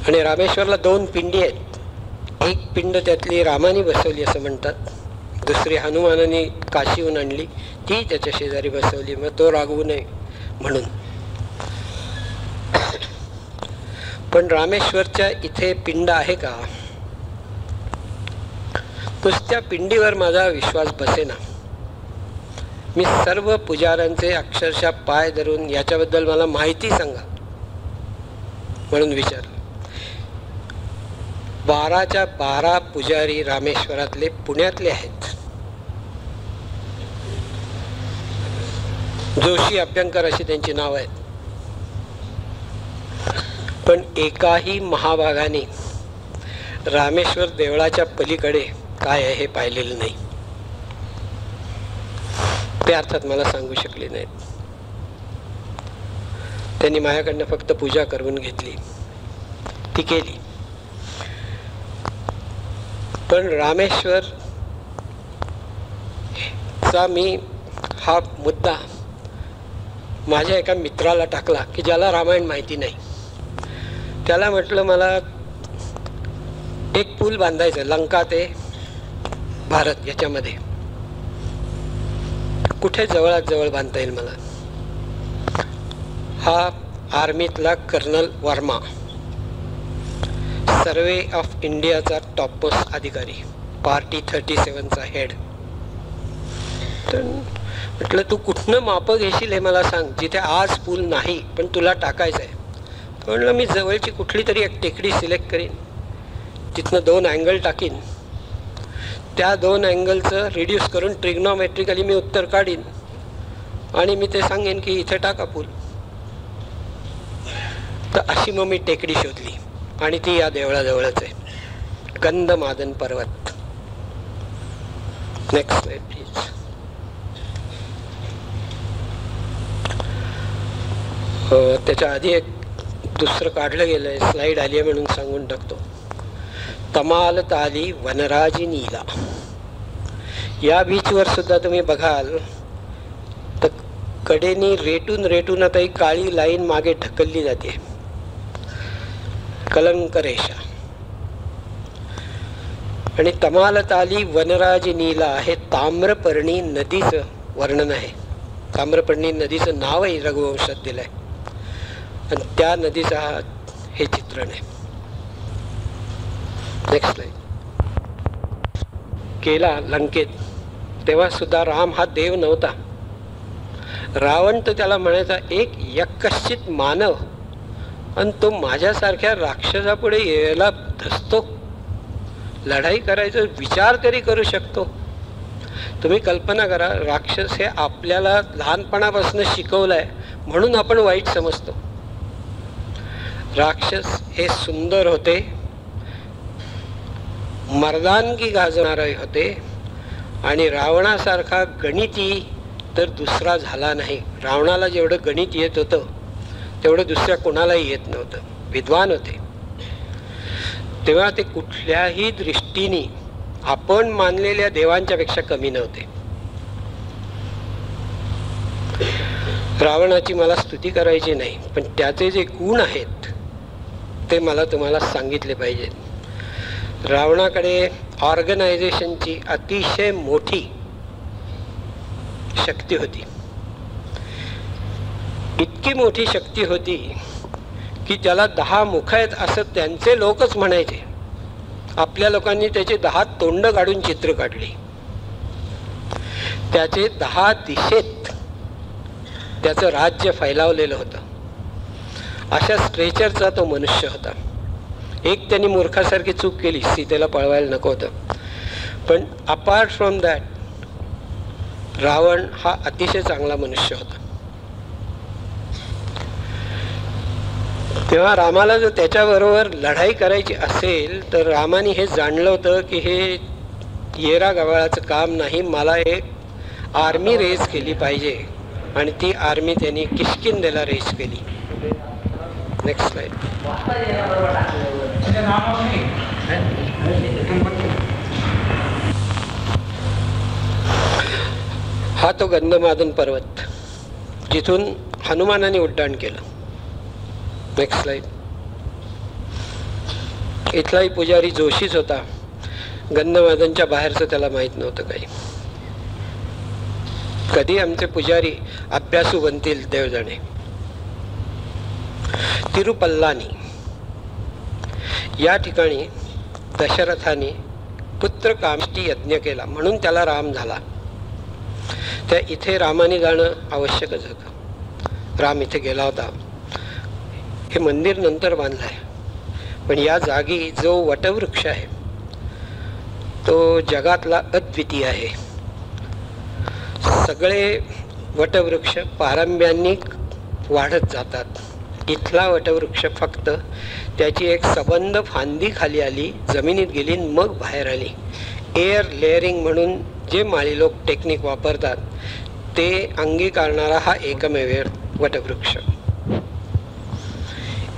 आणि रामेश्वरला 2 पिंडी आहेत. एक पिंड त्यातली रामाने बसवली असं म्हणतात, दुसरी हनुमानाने काशीहून आणली, ती त्याच्या शेजारी बसवली, मग तो रागवू नये म्हणून. पण रामेश्वरच्या इथे पिंड आहे का? नुसत्या पिंडीवर माझा विश्वास बसेना. मी सर्व पुजाऱ्यांचे अक्षरशः पाय धरून याच्याबद्दल मला माहिती सांगा म्हणून विचारलं. 12च्या 12 पुजारी रामेश्वरातले पुण्यातले आहेत. जोशी अभ्यंकर अशी त्यांची नाव आहेत. पण एकाही महाभागाने रामेश्वर देवळाच्या पलीकडे काय आहे हे पाहिलेलं नाही. ते अर्थात मला सांगू शकले नाहीत. त्यांनी माझ्याकडनं फक्त पूजा करून घेतली, ती केली. पण रामेश्वरचा मी हा मुद्दा माझ्या एका मित्राला टाकला की ज्याला रामायण माहिती नाही. त्याला म्हटलं, मला एक पूल बांधायचं लंका ते भारत याच्यामध्ये, कुठे जवळात जवळ बांधता येईल मला. हा आर्मीतला कर्नल वर्मा, सर्वे ऑफ इंडियाचा टॉपमोस्ट अधिकारी, पार्टी 37चा हेड. तर म्हटलं, तू कुठनं मापं घेशील हे मला सांग, जिथे आज पूल नाही पण तुला टाकायचं आहे. म्हटलं, मी जवळची कुठली तरी एक टेकडी सिलेक्ट करीन, तिथनं 2 अँगल टाकीन, त्या 2 अँगलचं रिड्यूस करून ट्रिग्नोमेट्रिकली मी उत्तर काढीन आणि मी ते सांगेन की इथे टाका पूल. तर अशी मग मी टेकडी शोधली आणि ती या देवळाजवळच आहे, गंधमादन पर्वत. Next slide please. त्याच्या आधी एक दुसरं काढलं गेलं आहे, स्लाइड आली आहे म्हणून सांगून टाकतो. तमाल ताली वनराजी नीला. या बीचवर सुद्धा तुम्ही बघाल तर कडेनी रेटून रेटून आता ही काळी लाईन मागे ढकलली जाते, कलंक रेषा. आणि तमाल ताली वनराजी नीला हे ताम्रपर्णी नदीचं वर्णन आहे. ताम्रपर्णी नदीचं नावही रघुवंशात दिलंय आणि त्या नदीचं हे चित्रण आहे. Next slide. केला लंकेत तेव्हा सुद्धा राम हा देव नव्हता. रावण तर त्याला म्हणायचा एक यक्कश्चित मानव, आणि तो माझ्यासारख्या राक्षसापुढे यायला धसतो, लढाई करायचा विचार तरी करू शकतो. तुम्ही कल्पना करा, राक्षस हे आपल्याला लहानपणापासून शिकवलंय म्हणून आपण वाईट समजतो. राक्षस हे सुंदर होते, मर्दानगी गाजवणारे होते आणि रावणासारखा गणिती तर दुसरा झाला नाही. रावणाला जेवढं गणित येत होतं तेवढं दुसऱ्या कोणालाही येत नव्हतं. विद्वान होते. तेव्हा ते कुठल्याही दृष्टीने आपण मानलेल्या देवांच्या पेक्षा कमी नव्हते. रावणाची मला स्तुती करायची नाही, पण त्याचे जे गुण आहेत ते मला तुम्हाला सांगितले पाहिजेत. रावणाकडे ऑर्गनायझेशनची अतिशय मोठी शक्ती होती. इतकी मोठी शक्ती होती की त्याला 10 मुख आहेत असं त्यांचे लोकच म्हणायचे. आपल्या लोकांनी त्याचे 10 तोंड काढून चित्र काढली. त्याचे 10 दिशेत त्याचं राज्य फैलावलेलं होतं. अशा स्ट्रेचरचा तो मनुष्य होता. एक त्यांनी मूर्खासारखी चूक केली, सीतेला पळवायला नको होतं. पण अपार्ट फ्रॉम दॅट रावण हा अतिशय चांगला मनुष्य होता. तेव्हा रामाला जर त्याच्याबरोबर लढाई करायची असेल तर रामाने हे जाणलं होतं की हे येरा गवाळाचं काम नाही, मला एक आर्मी रेज केली पाहिजे. आणि ती आर्मी त्यांनी किष्किंधेला रेज केली. Next slide. हा तो गंधमादन पर्वत जिथून हनुमानाने उड्डाण केलं. Next slide. इथलाही पुजारी जोशीच होता. गंधमादनच्या बाहेरचं त्याला माहीत नव्हतं काही. कधी आमचे पुजारी अभ्यासू बनतील देव जाणे. तिरुपल्लानी या ठिकाणी दशरथाने पुत्र कामष्टी यज्ञ केला म्हणून त्याला राम झाला. त्या इथे रामाने जाणं आवश्यकच होतं. राम इथे गेला होता. हे मंदिर नंतर बांधलं आहे, पण या जागी जो वटवृक्ष आहे तो जगातला अद्वितीय आहे. सगळे वटवृक्ष पारंब्यांनी वाढत जातात. इथला वटवृक्ष फक्त त्याची एक सबंध फांदी खाली आली, जमिनीत गेली, मग बाहेर आली. एअर लेअरिंग म्हणून जे माळी लोक टेक्निक वापरतात ते अंगीकारणारा हा एकमेव वटवृक्ष.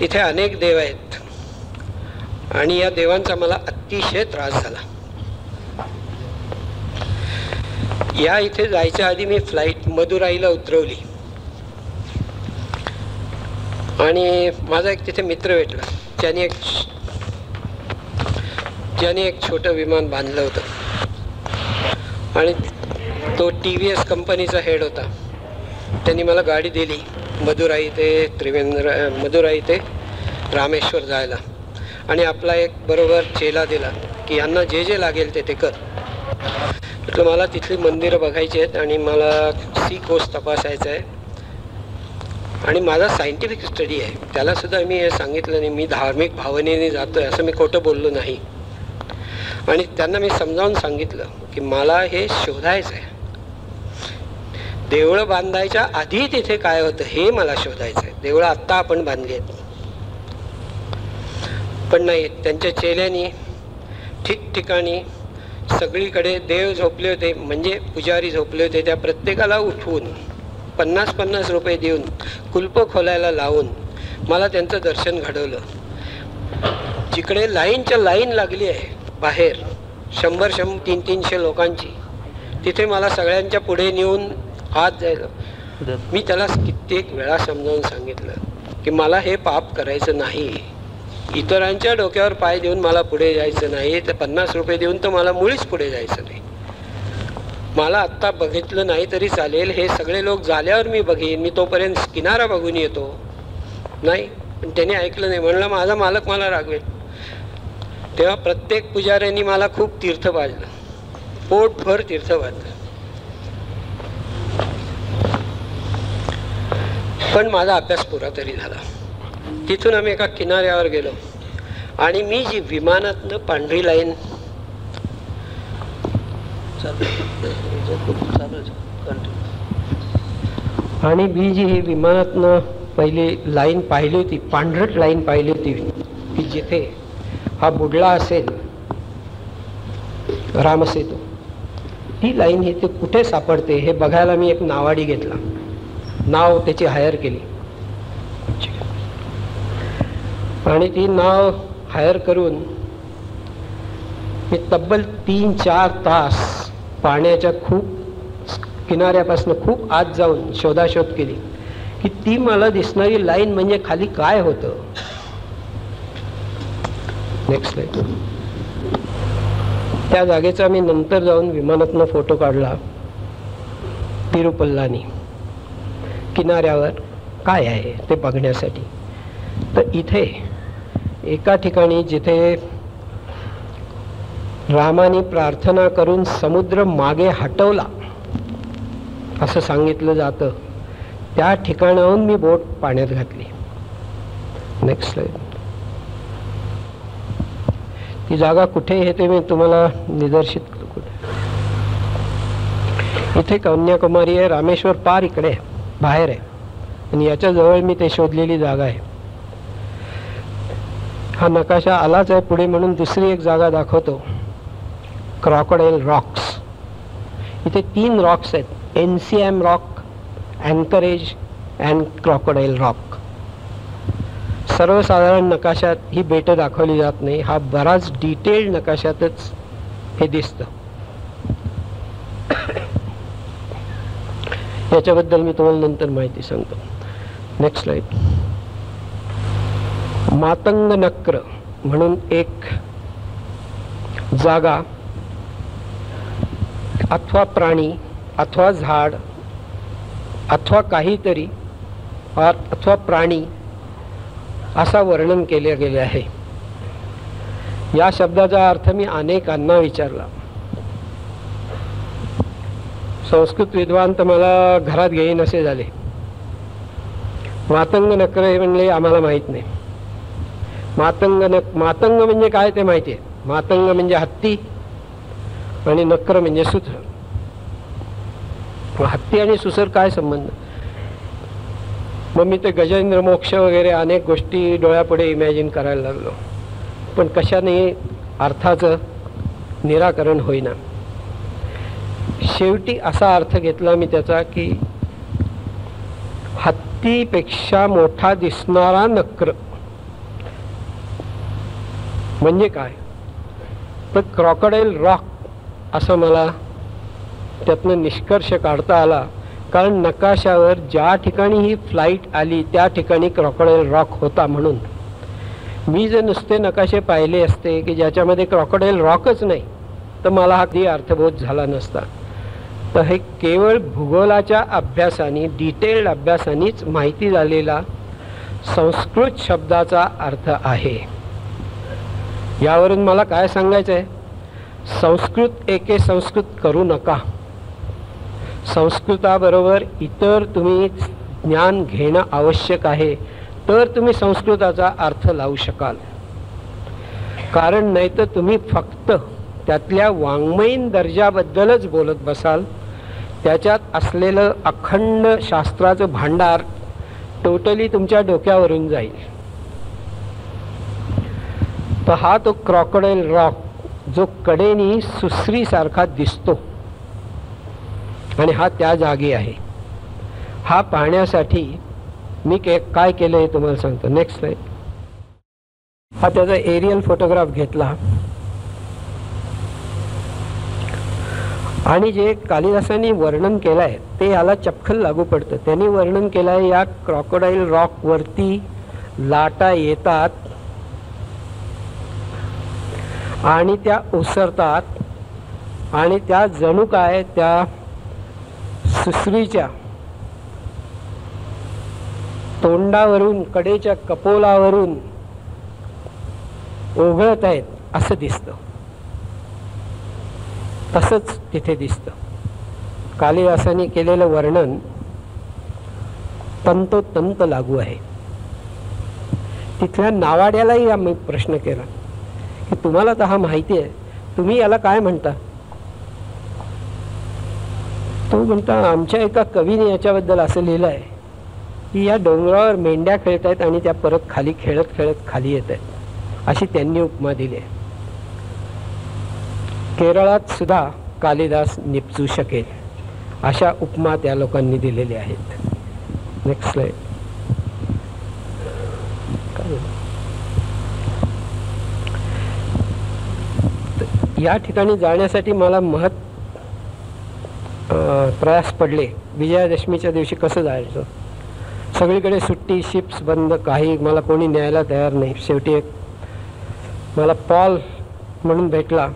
इथे अनेक देव आहेत आणि या देवांचा मला अतिशय त्रास झाला. या इथे जायच्या आधी मी फ्लाईट मदुराईला उतरवली आणि माझा एक तिथे मित्र भेटला ज्याने एक छोटं विमान बांधलं होतं आणि तो TVS कंपनीचा हेड होता. त्यांनी मला गाडी दिली मदुराई ते रामेश्वर जायला आणि आपला एक बरोबर चेला दिला की यांना जे जे लागेल ते कर. म्हटलं मला तिथली मंदिरं बघायची आहेत आणि मला सी कोस्ट तपासायचं आहे आणि माझा सायंटिफिक स्टडी आहे. त्यालासुद्धा मी हे सांगितलं नाही, मी धार्मिक भावनेने जातो आहे असं मी खोटं बोललो नाही. आणि त्यांना मी समजावून सांगितलं की मला हे शोधायचं आहे. देवळं बांधायच्या आधी तिथे काय होतं हे मला शोधायचं आहे. देवळं आत्ता आपण बांधली आहेत. पण नाही, त्यांच्या चेल्यानी ठिकठिकाणी सगळीकडे देव झोपले होते, म्हणजे पुजारी झोपले होते. त्या प्रत्येकाला उठवून 50-50 रुपये देऊन कुलप खोलायला लावून मला त्यांचं दर्शन घडवलं. जिकडे लाईनच्या लाईन लागली आहे बाहेर 100-100, 300 लोकांची, तिथे मला सगळ्यांच्या पुढे नेऊन आत जायला. मी त्याला कित्येक वेळा समजावून सांगितलं की मला हे पाप करायचं नाही. इतरांच्या डोक्यावर पाय देऊन मला पुढे जायचं नाही. तर 50 रुपये देऊन तर मला मुळीच पुढे जायचं नाही. मला आत्ता बघितलं नाही तरी चालेल, हे सगळे लोक झाल्यावर मी बघीन, मी तोपर्यंत किनारा बघून येतो. नाही, पण त्याने ऐकलं नाही. म्हणलं माझा मालक मला रागवेल. तेव्हा प्रत्येक पुजाऱ्यांनी मला खूप तीर्थ पाजलं, पोटभर तीर्थ पाजलं. पण माझा अभ्यास पुरा तरी झाला. तिथून आम्ही एका किनाऱ्यावर गेलो आणि मी जी विमानातनं पांढरी लाईन आणि मी जी ही विमानातनं पहिली लाईन पाहिली होती, पांढरट लाईन पाहिली होती की जिथे हा बुडला असेल रामसेतू, ती लाईन ही ते कुठे सापडते हे बघायला मी एक नावाडी घेतला. नाव त्याची हायर केली आणि ती नाव हायर करून मी तब्बल 3-4 तास पाण्याच्या खूप किनाऱ्यापासून खूप आत जाऊन शोधाशोध केली की ती मला दिसणारी लाईन म्हणजे खाली काय होतं. Next slide. त्या जागेचा मी नंतर जाऊन विमानातनं फोटो काढला. तिरुपल्लानी किनाऱ्यावर काय आहे ते बघण्यासाठी. तर इथे एका ठिकाणी जिथे रामाने प्रार्थना करून समुद्र मागे हटवला असं सांगितलं जातं, त्या ठिकाणाहून मी बोट पाण्यात घातली. Next slide. ती जागा कुठे आहे ते मी तुम्हाला निदर्शित करतो. इथे कन्याकुमारी आहे, रामेश्वर पार इकडे आहे, बाहेर आहे, आणि याच्या जवळ मी ते शोधलेली जागा आहे. हा नकाशा आलाच आहे पुढे म्हणून दुसरी एक जागा दाखवतो, क्रॉकोडाईल रॉक्स. इथे 3 रॉक्स आहेत, NCM rock, anchorage and crocodile rock. सर्वसाधारण नकाशात ही बेटं दाखवली जात नाही, हा बराच डिटेल्ड नकाशातच हे दिसतं. याच्याबद्दल मी तुम्हाला नंतर माहिती सांगतो. Next slide. मातंग नक्र म्हणून एक जागा अथवा प्राणी अथवा झाड अथवा काहीतरी अथवा प्राणी असा वर्णन केले गेले आहे. या शब्दाचा अर्थ मी अनेकांना विचारला. संस्कृत विद्वान तर मला घरात घेईन असे झाले. मातंग नक्र हे म्हणले आम्हाला माहीत नाही. मातंग म्हणजे काय ते माहिती आहे. मातंग म्हणजे हत्ती आणि नक्र म्हणजे सुसर. हत्ती आणि सुसर काय संबंध? मग मी ते गजेंद्र मोक्ष वगैरे अनेक गोष्टी डोळ्यापुढे इमॅजिन करायला लागलो, पण कशाने अर्थाचं निराकरण होईना. शेवटी असा अर्थ घेतला मी त्याचा की हत्तीपेक्षा मोठा दिसणारा नक्र म्हणजे काय, तर क्रॉकोडाईल रॉक असं मला त्यातनं निष्कर्ष काढता आला. कारण नकाशावर ज्या ठिकाणी ही फ्लाईट आली त्या ठिकाणी क्रॉकोडाईल रॉक होता. म्हणून मी जर नुसते नकाशे पाहिले असते की ज्याच्यामध्ये क्रॉकोडाईल रॉकच नाही तर मला हा कधी अर्थबोध झाला नसता. तर हे केवळ भूगोलाच्या अभ्यासाने, डिटेल्ड अभ्यासानेच माहिती झालेला संस्कृत शब्दाचा अर्थ आहे. यावरून मला काय सांगायचं आहे, संस्कृत एके संस्कृत करू नका. संस्कृताबरोबर इतर तुम्ही ज्ञान घेणं आवश्यक आहे, तर तुम्ही संस्कृताचा अर्थ लावू शकाल. कारण नाही तर तुम्ही फक्त त्यातल्या वाङ्मयीन दर्जाबद्दलच बोलत बसाल. त्याच्यात असलेलं अखंड शास्त्राचं भांडार टोटली तुमच्या डोक्यावरून जाईल. तर हा तो क्रॉकोडाईल रॉक जो कडेनी सुसरीसारखा दिसतो आणि हा त्या जागी आहे. हा पाहण्यासाठी मी काय केलं हे तुम्हाला सांगतो. Next slide. हा त्याचा एरियल फोटोग्राफ घेतला आणि जे कालिदासांनी वर्णन केलं आहे ते याला चपखल लागू पडतं. त्यांनी वर्णन केलं आहे या क्रॉकोडाईल रॉक वरती लाटा येतात आणि त्या ओसरतात आणि त्या जणू काय त्या सुसरीच्या तोंडावरून, कडेच्या कपोलावरून ओघळत आहेत असं दिसतं. तसंच तिथे दिसतं. कालिदासांनी केलेलं वर्णन तंतोतंत लागू आहे. तिथल्या नावाड्यालाही आम्ही प्रश्न केला की तुम्हाला तर हा माहिती आहे, तुम्ही याला काय म्हणता? तो म्हणता आमच्या एका कवीने याच्याबद्दल असं लिहिलं आहे की या डोंगरावर मेंढ्या खेळत आहेत आणि त्या परत खाली खेळत खेळत खाली येत आहेत, अशी त्यांनी उपमा दिली आहे. केरळात सुद्धा कालिदास निपजू शकेल अशा उपमा त्या लोकांनी दिलेल्या आहेत. Next slide. या ठिकाणी जाण्यासाठी मला प्रयास पडले. विजयादशमीच्या दिवशी कसं जायचं, सगळीकडे सुट्टी, शिप्स बंद, काही मला कोणी न्यायला तयार नाही. शेवटी एक मला पॉल म्हणून भेटला.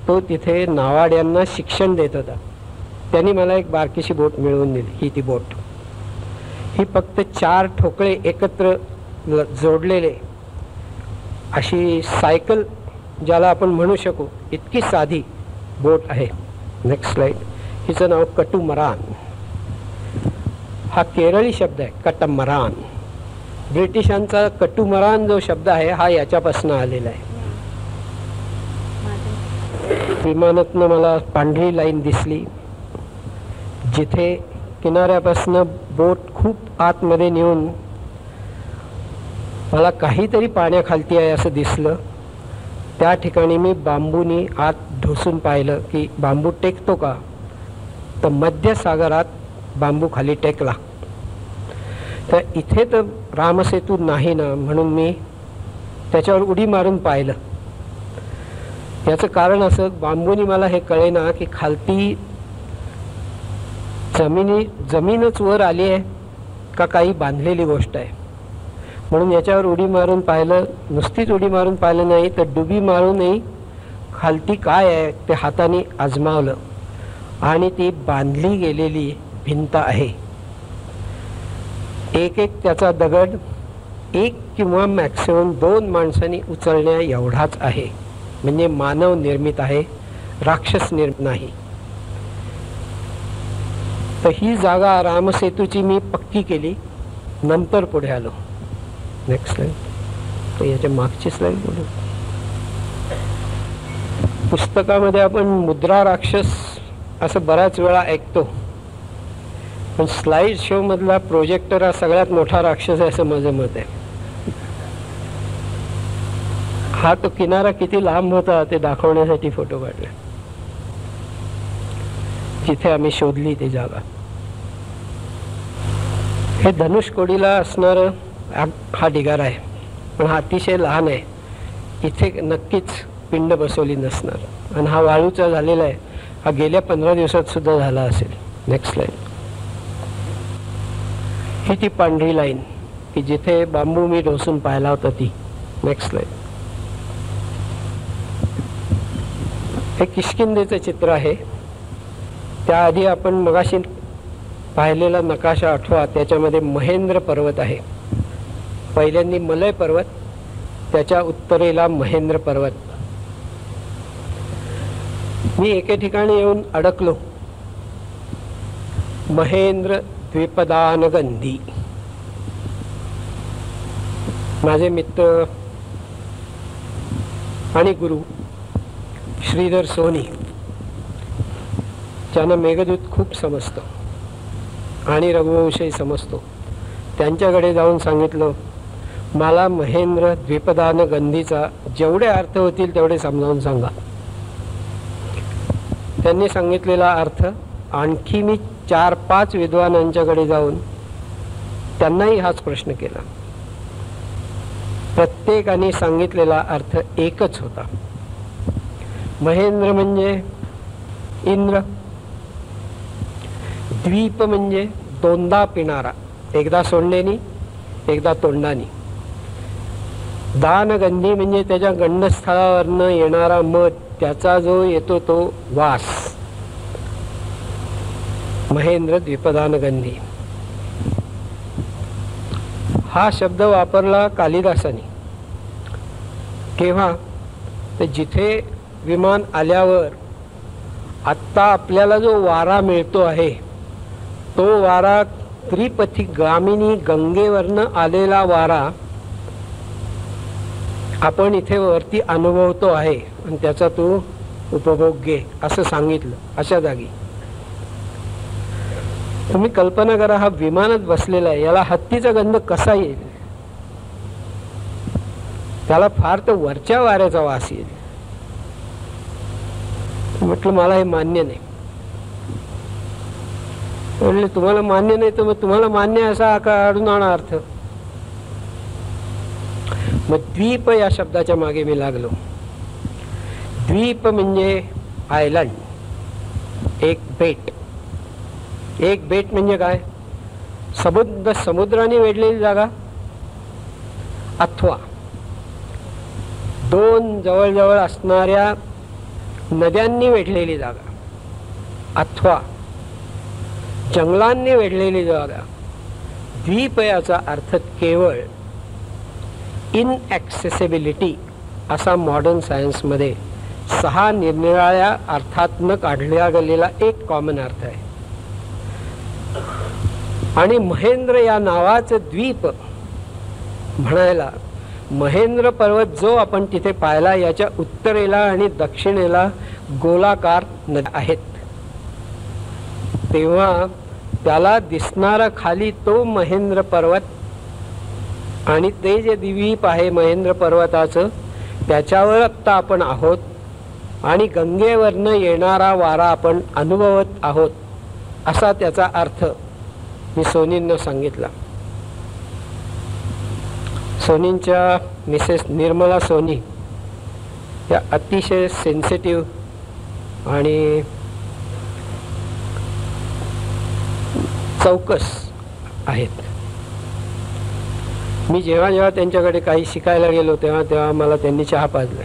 तो तिथे नावाड्यांना शिक्षण देत होता. त्यांनी मला एक बारकीशी बोट मिळवून दिली. ही ती बोट, ही फक्त 4 ठोकळे एकत्र जोडलेले अशी सायकल ज्याला आपण म्हणू शकू इतकी साधी बोट आहे. Next slide. हिचं नाव कटुमरान. हा केरळी शब्द आहे, कटमरान. ब्रिटिशांचा कटुमरान जो शब्द आहे हा याच्यापासून आलेला आहे. विमानातनं मला पांढरी लाईन दिसली, जिथे किनाऱ्यापासून बोट खूप आतमध्ये नेऊन मला काहीतरी पाण्याखालती आहे असं दिसलं. त्या ठिकाणी मी बांबूनी आत ढोसून पाहिलं की बांबू टेकतो का, तर मध्य सागरात बांबू खाली टेकला. तर इथे तर रामसेतू नाही ना, म्हणून मी त्याच्यावर उडी मारून पाहिलं. याचं कारण असं, बांबूनी मला हे कळेना की खालती जमीनच वर आली आहे का काही बांधलेली गोष्ट आहे. म्हणून याच्यावर उडी मारून पाहिलं. नुसतीच उडी मारून पाहिलं नाही, तर डुबी मारूनही खालती काय आहे ते हाताने आजमावलं, आणि ती बांधली गेलेली भिंत आहे. एक त्याचा दगड 1 किंवा मॅक्सिमम 2 माणसांनी उचलण्या एवढाच आहे. म्हणजे मानव निर्मित आहे, राक्षस निर्मित नाही. तर ही जागा रामसेतूची मी पक्की केली. नंतर पुढे आलो. Next slide. तर याच्या मागची स्लाइड बोलू. पुस्तकामध्ये आपण मुद्रा राक्षस असं बऱ्याच वेळा ऐकतो, पण स्लाइड शो मधला प्रोजेक्टर हा सगळ्यात मोठा राक्षस आहे असं माझं मत आहे. हा तो किनारा किती लांब होता ते दाखवण्यासाठी फोटो काढले, जिथे आम्ही शोधली ती जागा. हे धनुषकोडीला असणारं हा ढिगारा आहे, पण हा अतिशय लहान आहे. इथे नक्कीच पिंड बसवली नसणार. आणि हा वाळूचा झालेला आहे. हा गेल्या 15 दिवसात सुद्धा झाला असेल. Next slide. ही ती पांढरी लाईन की जिथे बांबू मी ढोसून पाहिला होता ती. Next slide. हे किष्किंधेचं चित्र आहे. त्याआधी आपण मगाशी पाहिलेला नकाशा आठवा, त्याच्यामध्ये महेंद्र पर्वत आहे. पहिल्यांदा मलय पर्वत, त्याच्या उत्तरेला महेंद्र पर्वत. मी एके ठिकाणी येऊन अडकलो. महेंद्र द्विपदानगंधी. माझे मित्र आणि गुरु श्रीधर सोनी, ज्यांना मेघदूत खूप समजतो आणि रघुवंशही समजतो, त्यांच्याकडे जाऊन सांगितलं, मला महेंद्र द्विपदानगंधीचा जेवढे अर्थ होतील तेवढे समजावून सांगा. त्यांनी सांगितलेला अर्थ आणखी मी 4-5 विद्वानांच्याकडे जाऊन त्यांनाही हाच प्रश्न केला. प्रत्येकाने सांगितलेला अर्थ एकच होता. महेंद्र म्हणजे इंद्र, द्वीप म्हणजे दोनदा पिणारा, एकदा सोंडेनी एकदा तोंडानी. दानगंधी म्हणजे त्याच्या गंडस्थळावरनं येणारा मध, त्याचा जो येतो तो वास. महेंद्र द्विपदानगंधी हा शब्द वापरला कालिदासाने. केव्हा? तर जिथे विमान आल्यावर आत्ता आपल्याला जो वारा मिळतो आहे, तो वारा त्रिपथिगामिनी गंगेवरनं आलेला वारा आपण इथे वरती अनुभवतो आहे, आणि त्याचा तू उपभोग घे असं सांगितलं. अशा जागी तुम्ही कल्पना करा, हा विमानात बसलेला आहे, याला हत्तीचा गंध कसा येईल? त्याला फार तर वरच्या वाऱ्याचा वास येईल. म्हटलं मला हे मान्य नाही. म्हणले तुम्हाला मान्य नाही तर मग तुम्हाला मान्य असा काढून आणा अर्थ. मग द्वीप या शब्दाच्या मागे मी लागलो. द्वीप म्हणजे आयलंड, एक बेट. एक बेट म्हणजे काय? समुद्राने वेढलेली जागा, अथवा 2 जवळजवळ असणाऱ्या नद्यांनी वेढलेली जागा, अथवा जंगलांनी वेढलेली जागा. द्वीप याचा अर्थ केवळ इनॲक्सेसिबिलिटी असा मॉडर्न सायन्समध्ये 6 निरनिराळ्या अर्थातनं काढला गेलेला एक कॉमन अर्थ आहे. आणि महेंद्र या नावाचं द्वीप म्हणायला महेंद्र पर्वत जो आपण तिथे पाहिला याच्या उत्तरेला आणि दक्षिणेला गोलाकार नद्या आहेत, तेव्हा त्याला दिसणारा खाली तो महेंद्र पर्वत आणि ते जे द्वीप आहे महेंद्र पर्वताचं त्याच्यावर आत्ता आपण आहोत आणि गंगेवरनं येणारा वारा आपण अनुभवत आहोत, असा त्याचा अर्थ मी सोनींना सांगितला. सोनींच्या मिसेस निर्मला सोनी त्या अतिशय सेन्सिटिव्ह आणि चौकस आहेत. मी जेव्हा जेव्हा त्यांच्याकडे काही शिकायला गेलो तेव्हा तेव्हा मला त्यांनी चहा पाजला.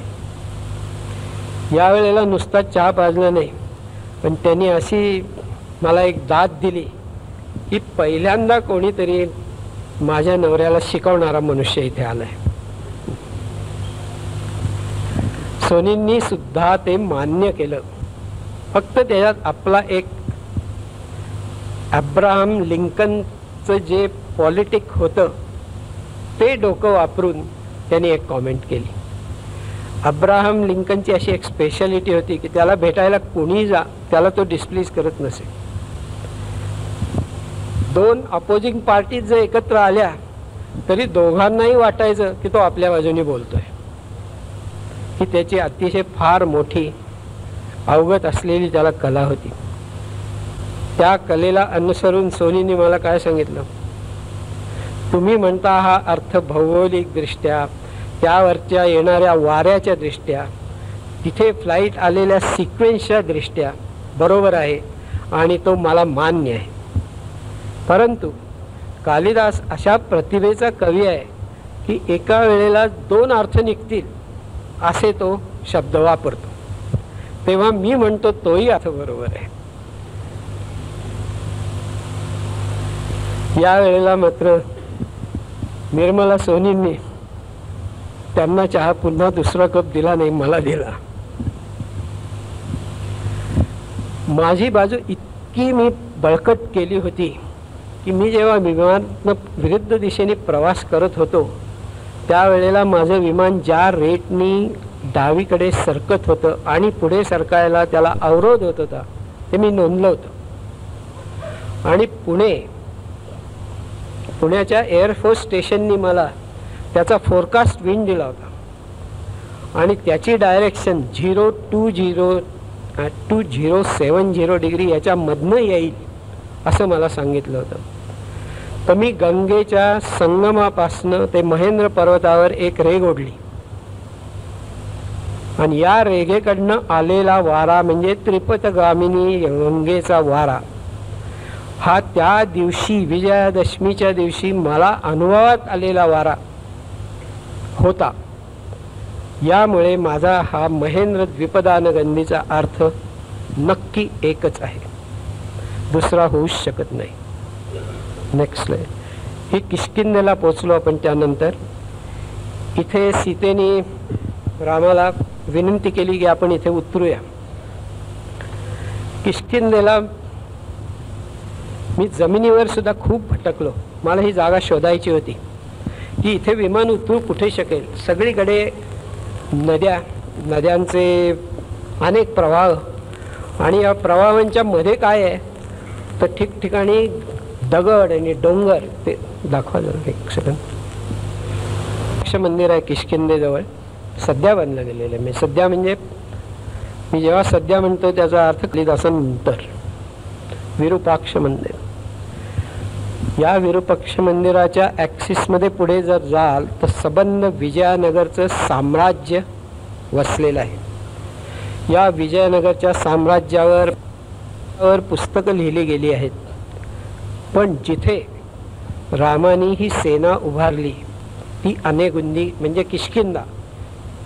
यावेळेला नुसताच चहा पाजला नाही, पण त्यांनी अशी मला एक दाद दिली की पहिल्यांदा कोणीतरी माझ्या नवऱ्याला शिकवणारा मनुष्य इथे आलाय. सोनींनी सुद्धा ते मान्य केलं. फक्त त्याच्यात आपला एक अब्राहम लिंकनचं जे पॉलिटिक होतं ते डोकं वापरून त्यांनी एक कॉमेंट केली. अब्राहम लिंकनची अशी एक स्पेशालिटी होती की त्याला भेटायला कोणी जा त्याला तो डिस्प्लीज करत नसे. दोन अपोजिंग पार्टीज जर एकत्र आल्या तरी दोघांनाही वाटायचं की तो आपल्या बाजूने बोलतोय. ही त्याची अतिशय फार मोठी अवगत असलेली त्याला कला होती. त्या कलेला अनुसरून सोनीने मला काय सांगितलं, तुम्ही म्हणता हा अर्थ भौगोलिक दृष्ट्या, त्यावरच्या येणाऱ्या वाऱ्याच्या दृष्ट्या, तिथे फ्लाईट आलेल्या सिक्वेन्सच्या दृष्ट्या बरोबर आहे आणि तो मला मान्य आहे. परंतु कालिदास अशा प्रतिभेचा कवी आहे की एका वेळेला दोन अर्थ निघतील असे तो शब्द वापरतो. तेव्हा मी म्हणतो तोही अर्थ बरोबर आहे. या वेळेला मात्र निर्मला सोनींनी त्यांना चहा पुन्हा दुसरा कप दिला नाही, मला दिला. माझी बाजू इतकी मी बळकट केली होती की मी जेव्हा विमानातनं विरुद्ध दिशेने प्रवास करत होतो त्यावेळेला माझं विमान ज्या रेटनी डावीकडे सरकत होतं आणि पुढे सरकायला त्याला अवरोध होत होता ते मी नोंदलं होतं. आणि पुण्याच्या एअरफोर्स स्टेशननी मला त्याचा फोरकास्ट विंड दिला होता आणि त्याची डायरेक्शन 2070 डिग्री याच्यामधनं येईल असं मला सांगितलं होतं. तर मी गंगेच्या संगमापासनं ते महेंद्र पर्वतावर एक रेघ ओढली आणि या रेघेकडनं आलेला वारा म्हणजे त्रिपथगामिनी गंगेचा वारा हा त्या दिवशी विजयादशमीच्या दिवशी मला अनुभवात आलेला वारा होता. यामुळे माझा हा महेंद्र द्विपदानगंधीचा अर्थ नक्की एकच आहे, दुसरा होऊच शकत नाही. Next line. ही किष्किंधेला पोचलो आपण. त्यानंतर इथे सीतेने रामाला विनंती केली की आपण इथे उतरूया. किष्किंधेला मी जमिनीवर सुद्धा खूप भटकलो. मला ही जागा शोधायची होती की इथे विमान उतरू कुठे शकेल. सगळीकडे नद्यांचे अनेक प्रवाह आणि या प्रवाहांच्या मध्ये काय आहे तर ठिकठिकाणी दगड आणि डोंगर. ते दाखवा जरा एक सेकंद. मंदिर आहे किष्किंधेजवळ, सध्या बांधलं गेलेलं आहे. मी सध्या म्हणजे मी जेव्हा सध्या म्हणतो त्याचा अर्थ कालिदासानंतर विरूपाक्ष मंदिर. या विरूपाक्ष मंदिराच्या ॲक्सिसमध्ये पुढे जर जाल तर सबंध विजयनगरचं साम्राज्य वसलेलं आहे. या विजयनगरच्या साम्राज्यावर पुस्तकं लिहिली गेली आहेत, पण जिथे रामाने ही सेना उभारली ती अनेगुंदी म्हणजे किष्किंधा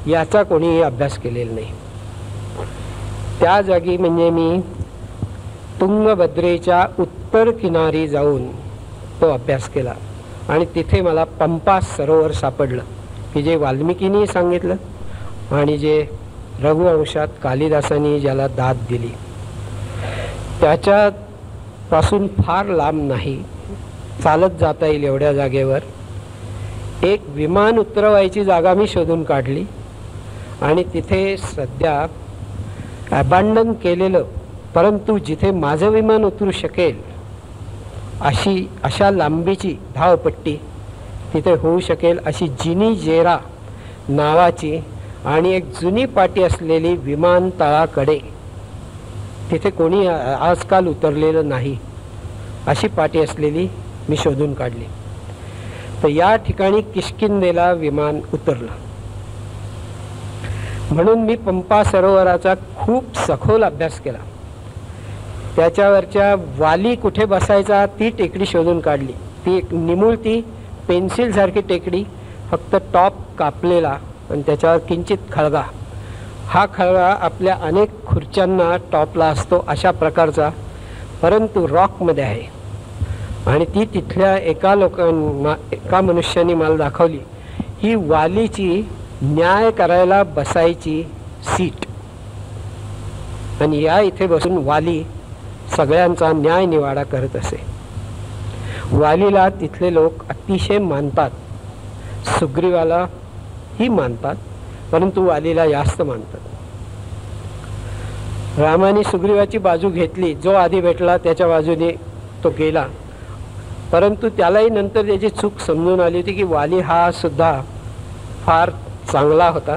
याचा कोणीही अभ्यास केलेला नाही. त्या जागी म्हणजे मी तुंगभद्रेच्या उत्तर किनारी जाऊन तो अभ्यास केला आणि तिथे मला पंपा सरोवर सापडलं की जे वाल्मिकींनी सांगितलं आणि जे रघुवंशात कालिदासांनी ज्याला दाद दिली. त्याच्यापासून फार लांब नाही, चालत जाता येईल एवढ्या जागेवर एक विमान उतरवायची जागा मी शोधून काढली आणि तिथे सध्या अबॅन्डन केलेलं, परंतु जिथे माझं विमान उतरू शकेल अशा लांबीची धावपट्टी तिथे होऊ शकेल अशी जिनी जेरा नावाची आणि एक जुनी पाटी असलेली विमानतळाकडे, तिथे कोणी आजकाल उतरलेलं नाही अशी पाटी असलेली मी शोधून काढली. तर या ठिकाणी किष्किंधेला विमान उतरलं. म्हणून मी पंपा सरोवराचा खूप सखोल अभ्यास केला. त्याच्यावरच्या वाली कुठे बसायचा ती टेकडी शोधून काढली. ती एक निमुळती पेन्सिलसारखी टेकडी, फक्त टॉप कापलेला आणि त्याच्यावर किंचित खळगा. हा खळगा आपल्या अनेक खुर्च्यांना टॉपला असतो अशा प्रकारचा, परंतु रॉकमध्ये आहे. आणि ती तिथल्या एका मनुष्याने मला दाखवली. ही वालीची न्याय करायला बसायची सीट, आणि या इथे बसून वाली सगळ्यांचा न्याय निवाडा करत असे. वालीला तिथले लोक अतिशय मानतात. सुग्रीवाला ही मानतात, परंतु वालीला जास्त मानतात. रामाने सुग्रीवाची बाजू घेतली. जो आधी भेटला त्याच्या बाजूने तो गेला, परंतु त्यालाही नंतर त्याची चूक समजून आली होती की वाली हा सुद्धा फार चांगला होता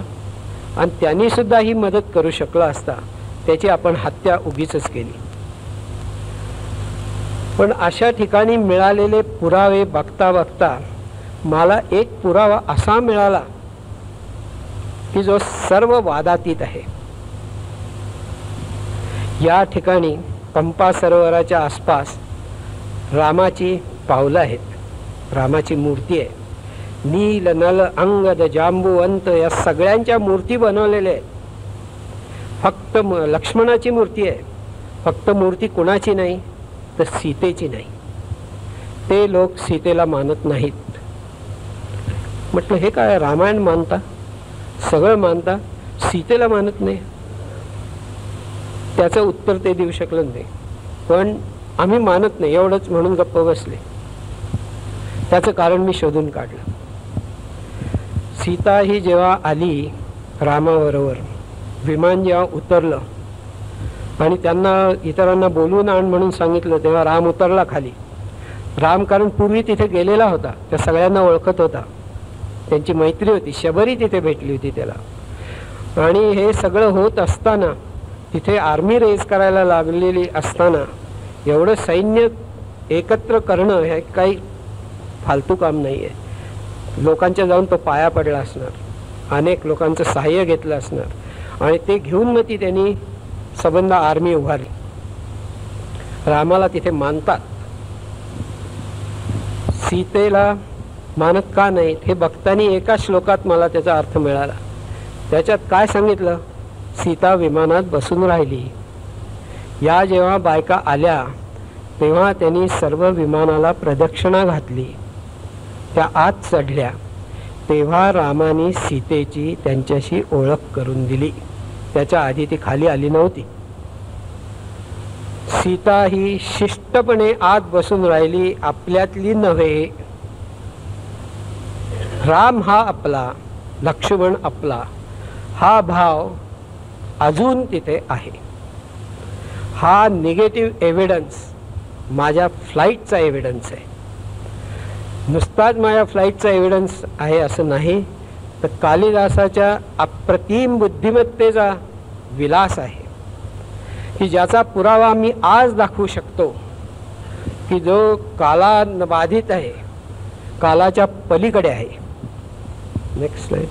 आणि त्यांनी सुद्धा ही मदत करू शकला असता. त्याची आपण हत्या उगीचच केली. पण अशा ठिकाणी मिळालेले पुरावे बघता बघता मला एक पुरावा असा मिळाला की जो सर्व वादातीत आहे. या ठिकाणी पंपा सरोवराच्या आसपास रामाची पावलं आहेत, रामाची मूर्ती आहे. नील नल अंगद जांबुवंत या सगळ्यांच्या मूर्ती बनवलेल्या आहेत. फक्त लक्ष्मणाची मूर्ती आहे. फक्त मूर्ती कुणाची नाही तर सीतेची नाही. ते लोक सीतेला मानत नाहीत. म्हटलं हे काय, रामायण मानता, सगळं मानता, सीतेला मानत नाही. त्याचं उत्तर ते देऊ शकलं नाही. पण आम्ही मानत नाही एवढंच म्हणून गप्प बसले. त्याचं कारण मी शोधून काढलं. सीता ही जेव्हा आली रामाबरोबर, विमान जेव्हा उतरलं आणि त्यांना इतरांना बोलवून आण म्हणून सांगितलं, तेव्हा राम उतरला खाली. राम कारण पूर्वी तिथे गेलेला होता, त्या सगळ्यांना ओळखत होता, त्यांची मैत्री होती. शबरी तिथे भेटली होती त्याला. आणि हे सगळं होत असताना, तिथे आर्मी रेज करायला लागलेली असताना, एवढं सैन्य एकत्र करणं हे काही फालतू काम नाही आहे. लोकांच्या जाऊन तो पाया पडला असणार, अनेक लोकांचं सहाय्य घेतलं असणार आणि ते घेऊन मग ती त्यांनी सबंध आर्मी उभारली. रामाला तिथे मानतात, सीतेला मानत का नाहीत हे बघताना एका श्लोकात मला त्याचा अर्थ मिळाला. त्याच्यात काय सांगितलं, सीता विमानात बसून राहिली. या जेव्हा बायका आल्या तेव्हा त्यांनी सर्व विमानाला प्रदक्षिणा घातली, त्या आत चढल्या. तेव्हा रामाने सीतेची त्यांच्याशी ओळख करून दिली. त्याच्या आधी ती खाली आली नव्हती. सीता ही शिष्टपणे आत बसून राहिली, आपल्यातली नव्हे. राम हा आपला, लक्ष्मण आपला, हा भाव अजून तिथे आहे. हा निगेटिव्ह एव्हिडन्स माझ्या फ्लाईटचा एव्हिडन्स आहे. नुसताच माझ्या फ्लाईटचा एव्हिडन्स आहे असं नाही, तर कालिदासाच्या अप्रतिम बुद्धिमत्तेचा विलास आहे की ज्याचा पुरावा मी आज दाखवू शकतो की जो कालान बाधित आहे, कालाच्या पलीकडे आहे. Next slide.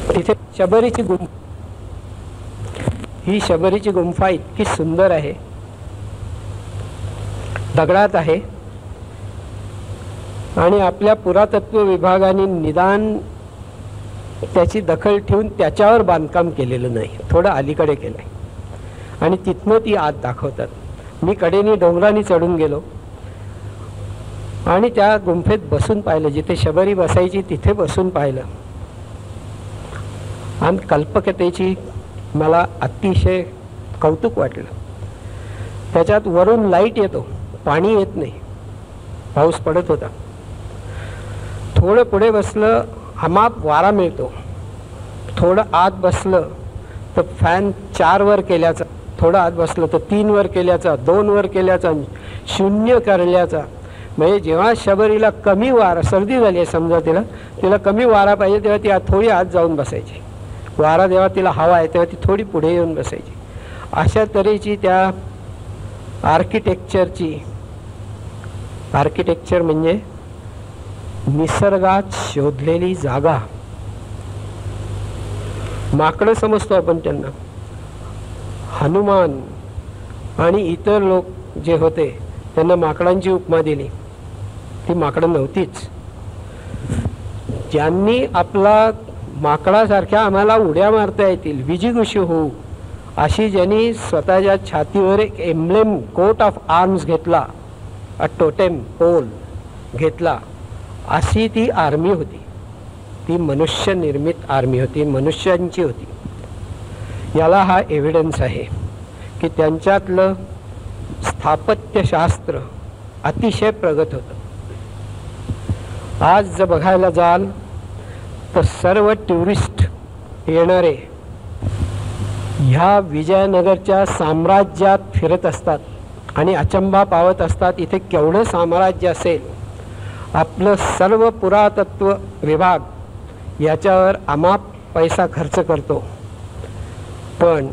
तिथे शबरीची गुंफा, ही शबरीची गुंफा इतकी सुंदर आहे, दगडात आहे आणि आपल्या पुरातत्व विभागाने निदान त्याची दखल ठेवून त्याच्यावर बांधकाम केलेलं नाही, थोडं अलीकडे केलं आहे आणि तिथनं ती आत दाखवतात. मी कडेने डोंगराने चढून गेलो आणि त्या गुंफेत बसून पाहिलं, जिथे शबरी बसायची तिथे बसून पाहिलं आणि कल्पकतेची मला अतिशय कौतुक वाटलं. त्याच्यात वरून लाईट येतो, पाणी येत नाही, पाऊस पडत होता. थोडं पुढे बसलं अमाप वारा मिळतो, थोडं आत बसलं तर फॅन 4 वर केल्याचा, थोडं आत बसलं तर 3 वर केल्याचा, 2 वर केल्याचा, 0 करल्याचा. म्हणजे जेव्हा शबरीला कमी वारा, सर्दी झाली आहे समजा, तिला कमी वारा पाहिजे तेव्हा ती थोडी आत जाऊन बसायची. वारा जेव्हा तिला हवा आहे तेव्हा ती थोडी पुढे येऊन बसायची. अशा तऱ्हेची त्या आर्किटेक्चर म्हणजे निसर्गात शोधलेली जागा. माकडं समजतो आपण त्यांना. हनुमान आणि इतर लोक जे होते त्यांना माकडांची उपमा दिली, ती माकडं नव्हतीच. ज्यांनी आपला माकडासारख्या आम्हाला उड्या मारता येतील, विजिगुषी होऊ अशी ज्यांनी स्वतःच्या छातीवर एक एम्ब्लेम, कोट ऑफ आर्म्स घेतला, अ टोटेम पोल घेतला, अशी ती आर्मी होती. ती मनुष्य निर्मित आर्मी होती, मनुष्यांची होती. याला हा एव्हिडन्स आहे की त्यांच्यातलं स्थापत्यशास्त्र अतिशय प्रगत होतं. आज जर बघायला जाल तर सर्व टुरिस्ट येणारे ह्या विजयनगरच्या साम्राज्यात फिरत असतात आणि अचंबा पावत असतात, इथे केवढं साम्राज्य असेल. आपलं सर्व पुरातत्व विभाग याच्यावर अमाप पैसा खर्च करतो, पण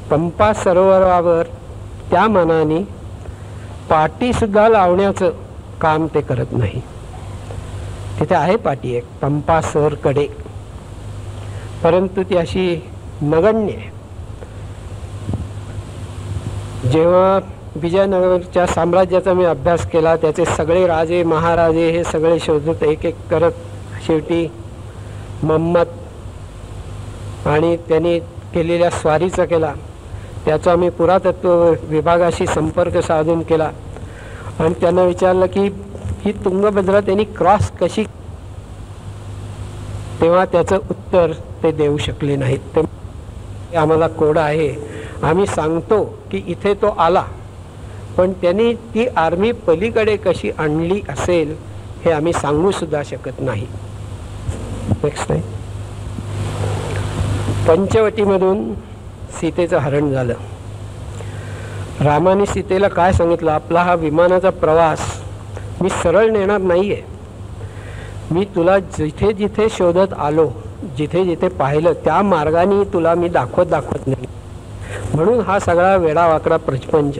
पंपा सरोवरावर त्या मानाने पाटीसुद्धा लावण्याचं काम ते करत नाही. तिथे आहे पाटी एक पंपा सरकडे, परंतु ती अशी नगण्य आहे. जेव्हा विजयनगरच्या साम्राज्याचा मी अभ्यास केला, त्याचे सगळे राजे महाराजे हे सगळे शोधत एक एक करत शेवटी मोहम्मद आणि त्यांनी केलेल्या स्वारीचा केला, त्याचा मी पुरातत्व विभागाशी संपर्क साधून केला आणि त्यांना विचारलं की ही तुंगभद्रा त्यांनी क्रॉस कशी, तेव्हा त्याचं उत्तर ते देऊ शकले नाहीत. ते आम्हाला कोड आहे, आम्ही सांगतो की इथे तो आला, पण त्यांनी ती आर्मी पलीकडे कशी आणली असेल हे आम्ही सांगू सुद्धा शकत नाही. नेक्स्ट आहे. पंचवटीमधून सीतेचं हरण झालं. रामाने सीतेला काय सांगितलं, आपला हा विमानाचा प्रवास मी सरळ नेणार नाही आहे, मी तुला जिथे जिथे शोधत आलो, जिथे जिथे पाहिलं त्या मार्गाने तुला मी दाखवत नाही. म्हणून हा सगळा वेडावाकडा प्रपंच,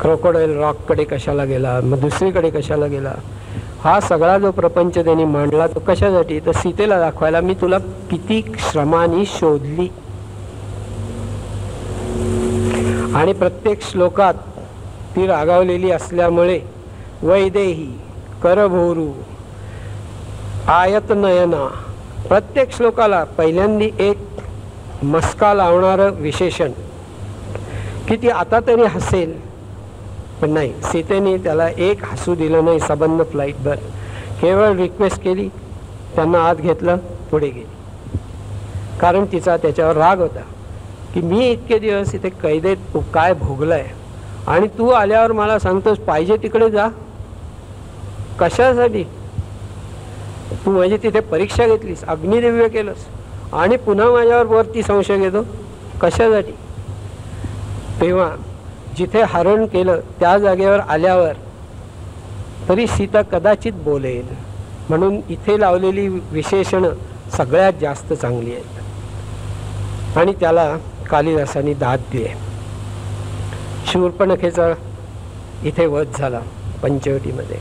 क्रोकोडाईल रॉककडे कशाला गेला, मग दुसरीकडे कशाला गेला, हा सगळा जो प्रपंच त्यांनी मांडला तो कशासाठी, तर सीतेला दाखवायला मी तुला किती श्रमाने शोधली. आणि प्रत्येक श्लोकात ती रागावलेली असल्यामुळे वैदेही, करभोरू, आयतनयना, प्रत्येक श्लोकाला पहिल्यांदी एक मस्का लावणारं विशेषण की ती आता तरी हसेल, पण नाही, सीतेने त्याला एक हसू दिलं नाही. सबंध फ्लाईटभर केवळ रिक्वेस्ट केली, त्यांना आत घेतलं, पुढे गेली. कारण तिचा त्याच्यावर राग होता की मी इतके दिवस इथे कैदेत काय भोगलाय आणि तू आल्यावर मला सांगतोस पाहिजे तिकडे जा, कशासाठी? तू माझी तिथे परीक्षा घेतलीस, अग्निदिव्य केलंस आणि पुन्हा माझ्यावर वरती संशय घेतो, कशासाठी? तेव्हा जिथे हरण केलं त्या जागेवर आल्यावर तरी सीता कदाचित बोलेल, म्हणून इथे लावलेली विशेषणं सगळ्यात जास्त चांगली आहेत आणि त्याला कालिदासाने दाद दिली. शूर्पणखेचा इथे वध झाला पंचवटीमध्ये.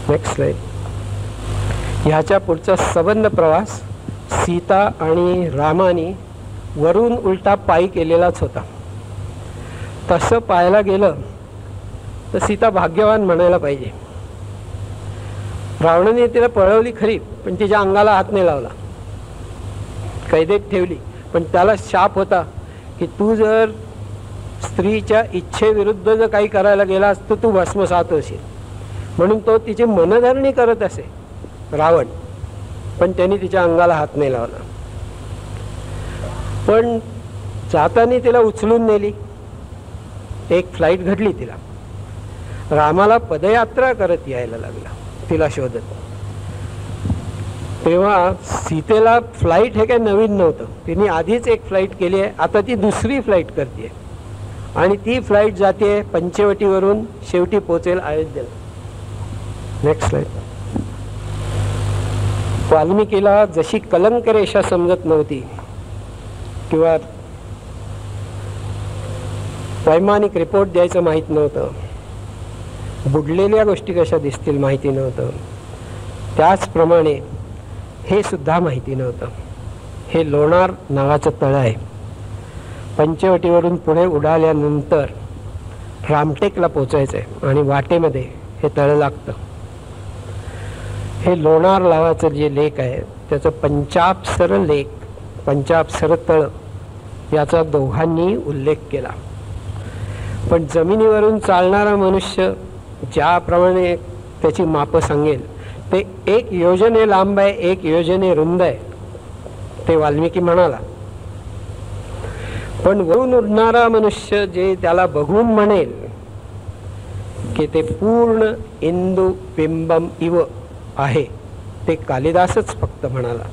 Next slide. ह्याच्या पुढचा सबंध प्रवास सीता आणि रामाने वरून उलटा पायी केलेलाच होता. तसं पाहायला गेलं तर सीता भाग्यवान म्हणायला पाहिजे. रावणाने तिला पळवली खरी, पण तिच्या अंगाला हात नाही लावला, कैदेत ठेवली, पण त्याला शाप होता की तू जर स्त्रीच्या इच्छेविरुद्ध जर काही करायला गेलास तर तू भस्मसात होशील. म्हणून तो तिची मनधरणी करत असे रावण, पण त्यांनी तिच्या अंगाला हात नाही लावला. पण जाताना तिला उचलून नेली, एक फ्लाईट घडली तिला. रामाला पदयात्रा करत यायला लागला तिला शोधत. तेव्हा सीतेला फ्लाईट हे काही नवीन नव्हतं, तिने आधीच एक फ्लाईट केली आहे, आता ती दुसरी फ्लाईट करते आणि ती फ्लाईट जाते पंचवटीवरून, शेवटी पोचेल अयोध्येला. Next slide. वाल्मिकीला जशी कलंक रेषा समजत नव्हती किंवा वैमानिक रिपोर्ट द्यायचं माहीत नव्हतं, बुडलेल्या गोष्टी कशा दिसतील माहिती नव्हतं, त्याचप्रमाणे हे सुद्धा माहिती नव्हतं. हे लोणार नावाचं तळ आहे. पंचवटीवरून पुढे उडाल्यानंतर रामटेकला पोचायचं आहे आणि वाटेमध्ये हे तळ लागतं. हे लोणार नावाचं जे लेक आहे त्याचं पंचाप्सर लेक, पंचाप्सर तळ याचा दोघांनी उल्लेख केला. पण जमिनीवरून चालणारा मनुष्य ज्याप्रमाणे त्याची मापं सांगेल ते 1 योजने लांब आहे, 1 योजने रुंद आहे, ते वाल्मिकी म्हणाला. पण वरून उडणारा मनुष्य जे त्याला बघून म्हणेल की ते पूर्ण इंदू बिंबम इव आहे, ते कालिदासच फक्त म्हणाला.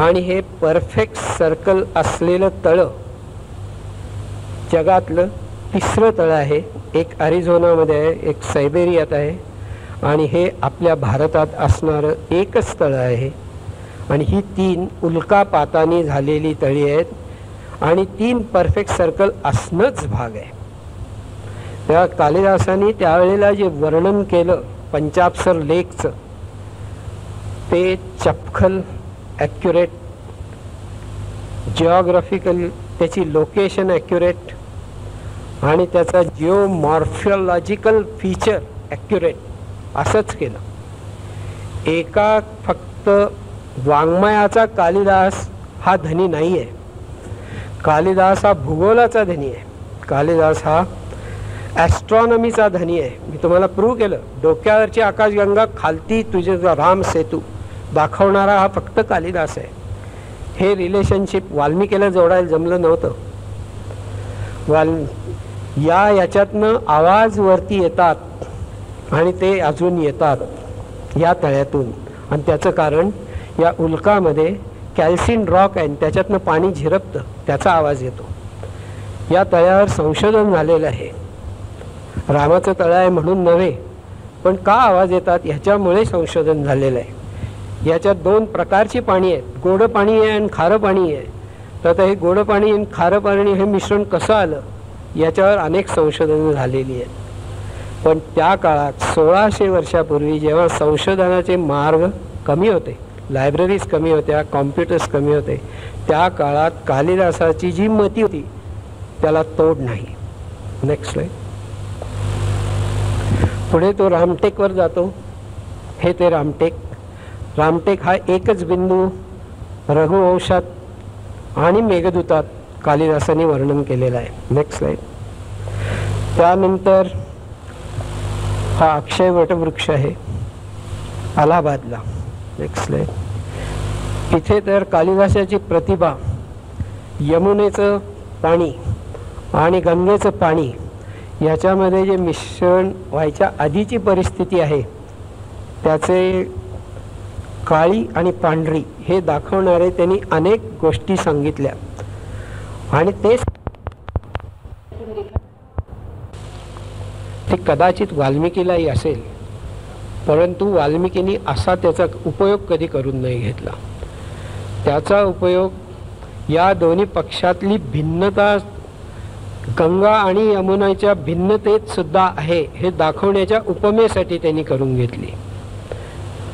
आणि हे परफेक्ट सर्कल असलेलं तळ जगातलं 3रं तळ आहे. एक अरिझोनामध्ये आहे, एक सायबेरियात आहे आणि हे आपल्या भारतात असणारं एकच तळ आहे. आणि ही 3 उल्कापाताने झालेली तळी आहेत आणि 3 परफेक्ट सर्कल असणंच भाग आहे. त्या कालिदासाने त्यावेळेला जे वर्णन केलं पंचाप्सर लेकचं ते चपखल, ॲक्युरेट, जिओग्राफिकल त्याची लोकेशन ॲक्युरेट आणि त्याचा जिओमॉर्फॉलॉजिकल फीचर ॲक्युरेट असंच केलं. एका फक्त वाङ्मयाचा कालिदास हा धनी नाही आहे. कालिदास हा भूगोलाचा धनी आहे. कालिदास हा ॲस्ट्रॉनॉमीचा धनी आहे. मी तुम्हाला प्रूव्ह केलं, डोक्यावरची आकाशगंगा खालती तुझे राम सेतू दाखवणारा हा फक्त कालिदास आहे. हे रिलेशनशिप वाल्मिकीला जोडायला जमलं नव्हतं. याच्यातनं आवाज वरती येतात आणि ते अजून येतात या तळ्यातून. आणि त्याचं कारण या उल्कामध्ये कॅल्सिन रॉक आहे, त्याच्यातनं पाणी झिरपतं, त्याचा आवाज येतो. या तळ्यावर संशोधन झालेलं आहे. रामाचं तळं आहे म्हणून नव्हे, पण का आवाज येतात ह्याच्यामुळे संशोधन झालेलं आहे. याच्यात 2 प्रकारची पाणी आहेत, गोड पाणी आहे आणि खारं पाणी आहे. तर आता हे गोड पाणी आणि खारं पाणी हे मिश्रण कसं आलं याच्यावर अनेक संशोधनं झालेली आहेत. पण त्या काळात 1600 वर्षापूर्वी जेव्हा संशोधनाचे मार्ग कमी होते, लायब्ररीज कमी होत्या, कॉम्प्युटर्स कमी होते, त्या काळात कालिदासाची जी मती होती त्याला तोड नाही. Next slide. पुढे तो रामटेकवर जातो. हे ते रामटेक. रामटेक हा एकच बिंदू रघुवंशात आणि मेघदूतात कालिदासाने वर्णन केलेलं आहे. Next slide. त्यानंतर हा अक्षय वटवृक्ष आहे अलाहाबादला. Next slide. इथे तर कालिदासाची प्रतिभा, यमुनेचं पाणी आणि गंगेचं पाणी याच्यामध्ये जे मिश्रण व्हायच्या आधीची परिस्थिती आहे त्याचे काळी आणि पांढरी हे दाखवणारे त्यांनी अनेक गोष्टी सांगितल्या. आणि ते कदाचित वाल्मिकीलाही असेल, परंतु वाल्मिकींनी असा त्याचा उपयोग कधी करून नाही घेतला. त्याचा उपयोग या दोन्ही पक्षातली भिन्नता, गंगा आणि यमुनाच्या भिन्नतेत सुद्धा आहे हे दाखवण्याच्या उपमेसाठी त्यांनी करून घेतली.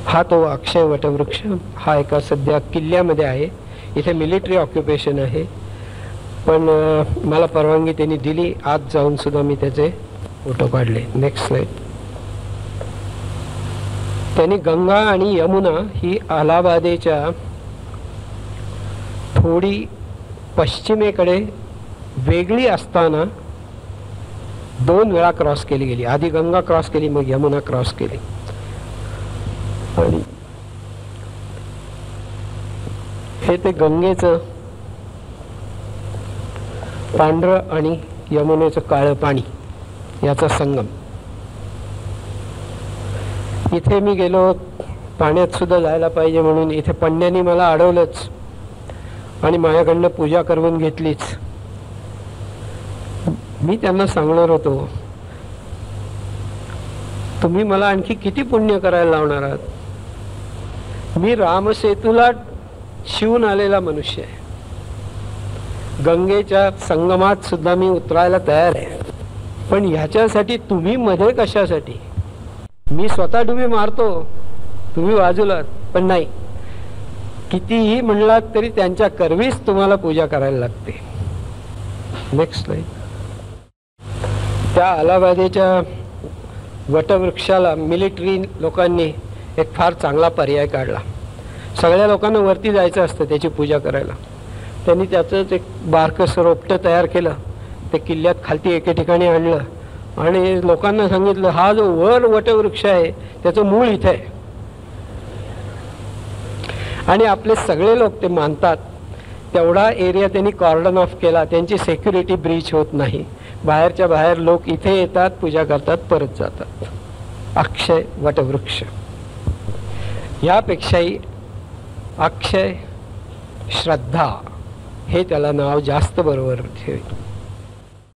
हा तो अक्षय वटवृक्ष हा एका सध्या किल्ल्यामध्ये आहे. इथे मिलिटरी ऑक्युपेशन आहे, पण मला परवानगी त्यांनी दिली, आज जाऊन सुद्धा मी त्याचे फोटो काढले. Next slide. त्यांनी गंगा आणि यमुना ही अलाहाबादेच्या थोडी पश्चिमेकडे वेगळी असताना 2 वेळा क्रॉस केली गेली. आधी गंगा क्रॉस केली, मग यमुना क्रॉस केली. आणि हे ते गंगेचं पांढरं आणि यमुनेचं काळं पाणी याचा संगम. इथे मी गेलो पाण्यात सुद्धा जायला पाहिजे म्हणून इथे पंड्यांनी मला अडवलंच आणि माझ्याकडनं पूजा करून घेतलीच. मी त्यांना सांगणार होतो, तुम्ही मला आणखी किती पुण्य करायला लावणार आहात? मी रामसेतूला शिवून आलेला मनुष्य आहे. गंगेच्या संगमात सुद्धा मी उतरायला तयार आहे. पण ह्याच्यासाठी तुम्ही मध्ये कशासाठी? मी स्वतः डुबी मारतो, तुम्ही बाजूला. पण नाही, कितीही म्हणलात तरी त्यांच्या करवीच तुम्हाला पूजा करायला लागते. Next slide. त्या अलाहाबादेच्या वटवृक्षाला मिलिटरी लोकांनी एक फार चांगला पर्याय काढला. सगळ्या लोकांना वरती जायचं असतं त्याची पूजा करायला. त्यांनी त्याचंच एक बारकंसं रोपटं तयार केलं, ते किल्ल्यात खालती एके ठिकाणी आणलं आणि लोकांना सांगितलं, हा जो वर वटवृक्ष आहे त्याचं मूळ इथे आहे. आणि आपले सगळे लोक ते मानतात. तेवढा एरिया त्यांनी कॉर्डन ऑफ केला, त्यांची सिक्युरिटी ब्रीच होत नाही. बाहेरच्या बाहेर लोक इथे येतात, पूजा करतात, परत जातात. अक्षय वटवृक्ष. यापेक्षाही अक्षय श्रद्धा हे त्याला नाव जास्त बरोबर ठेवेल.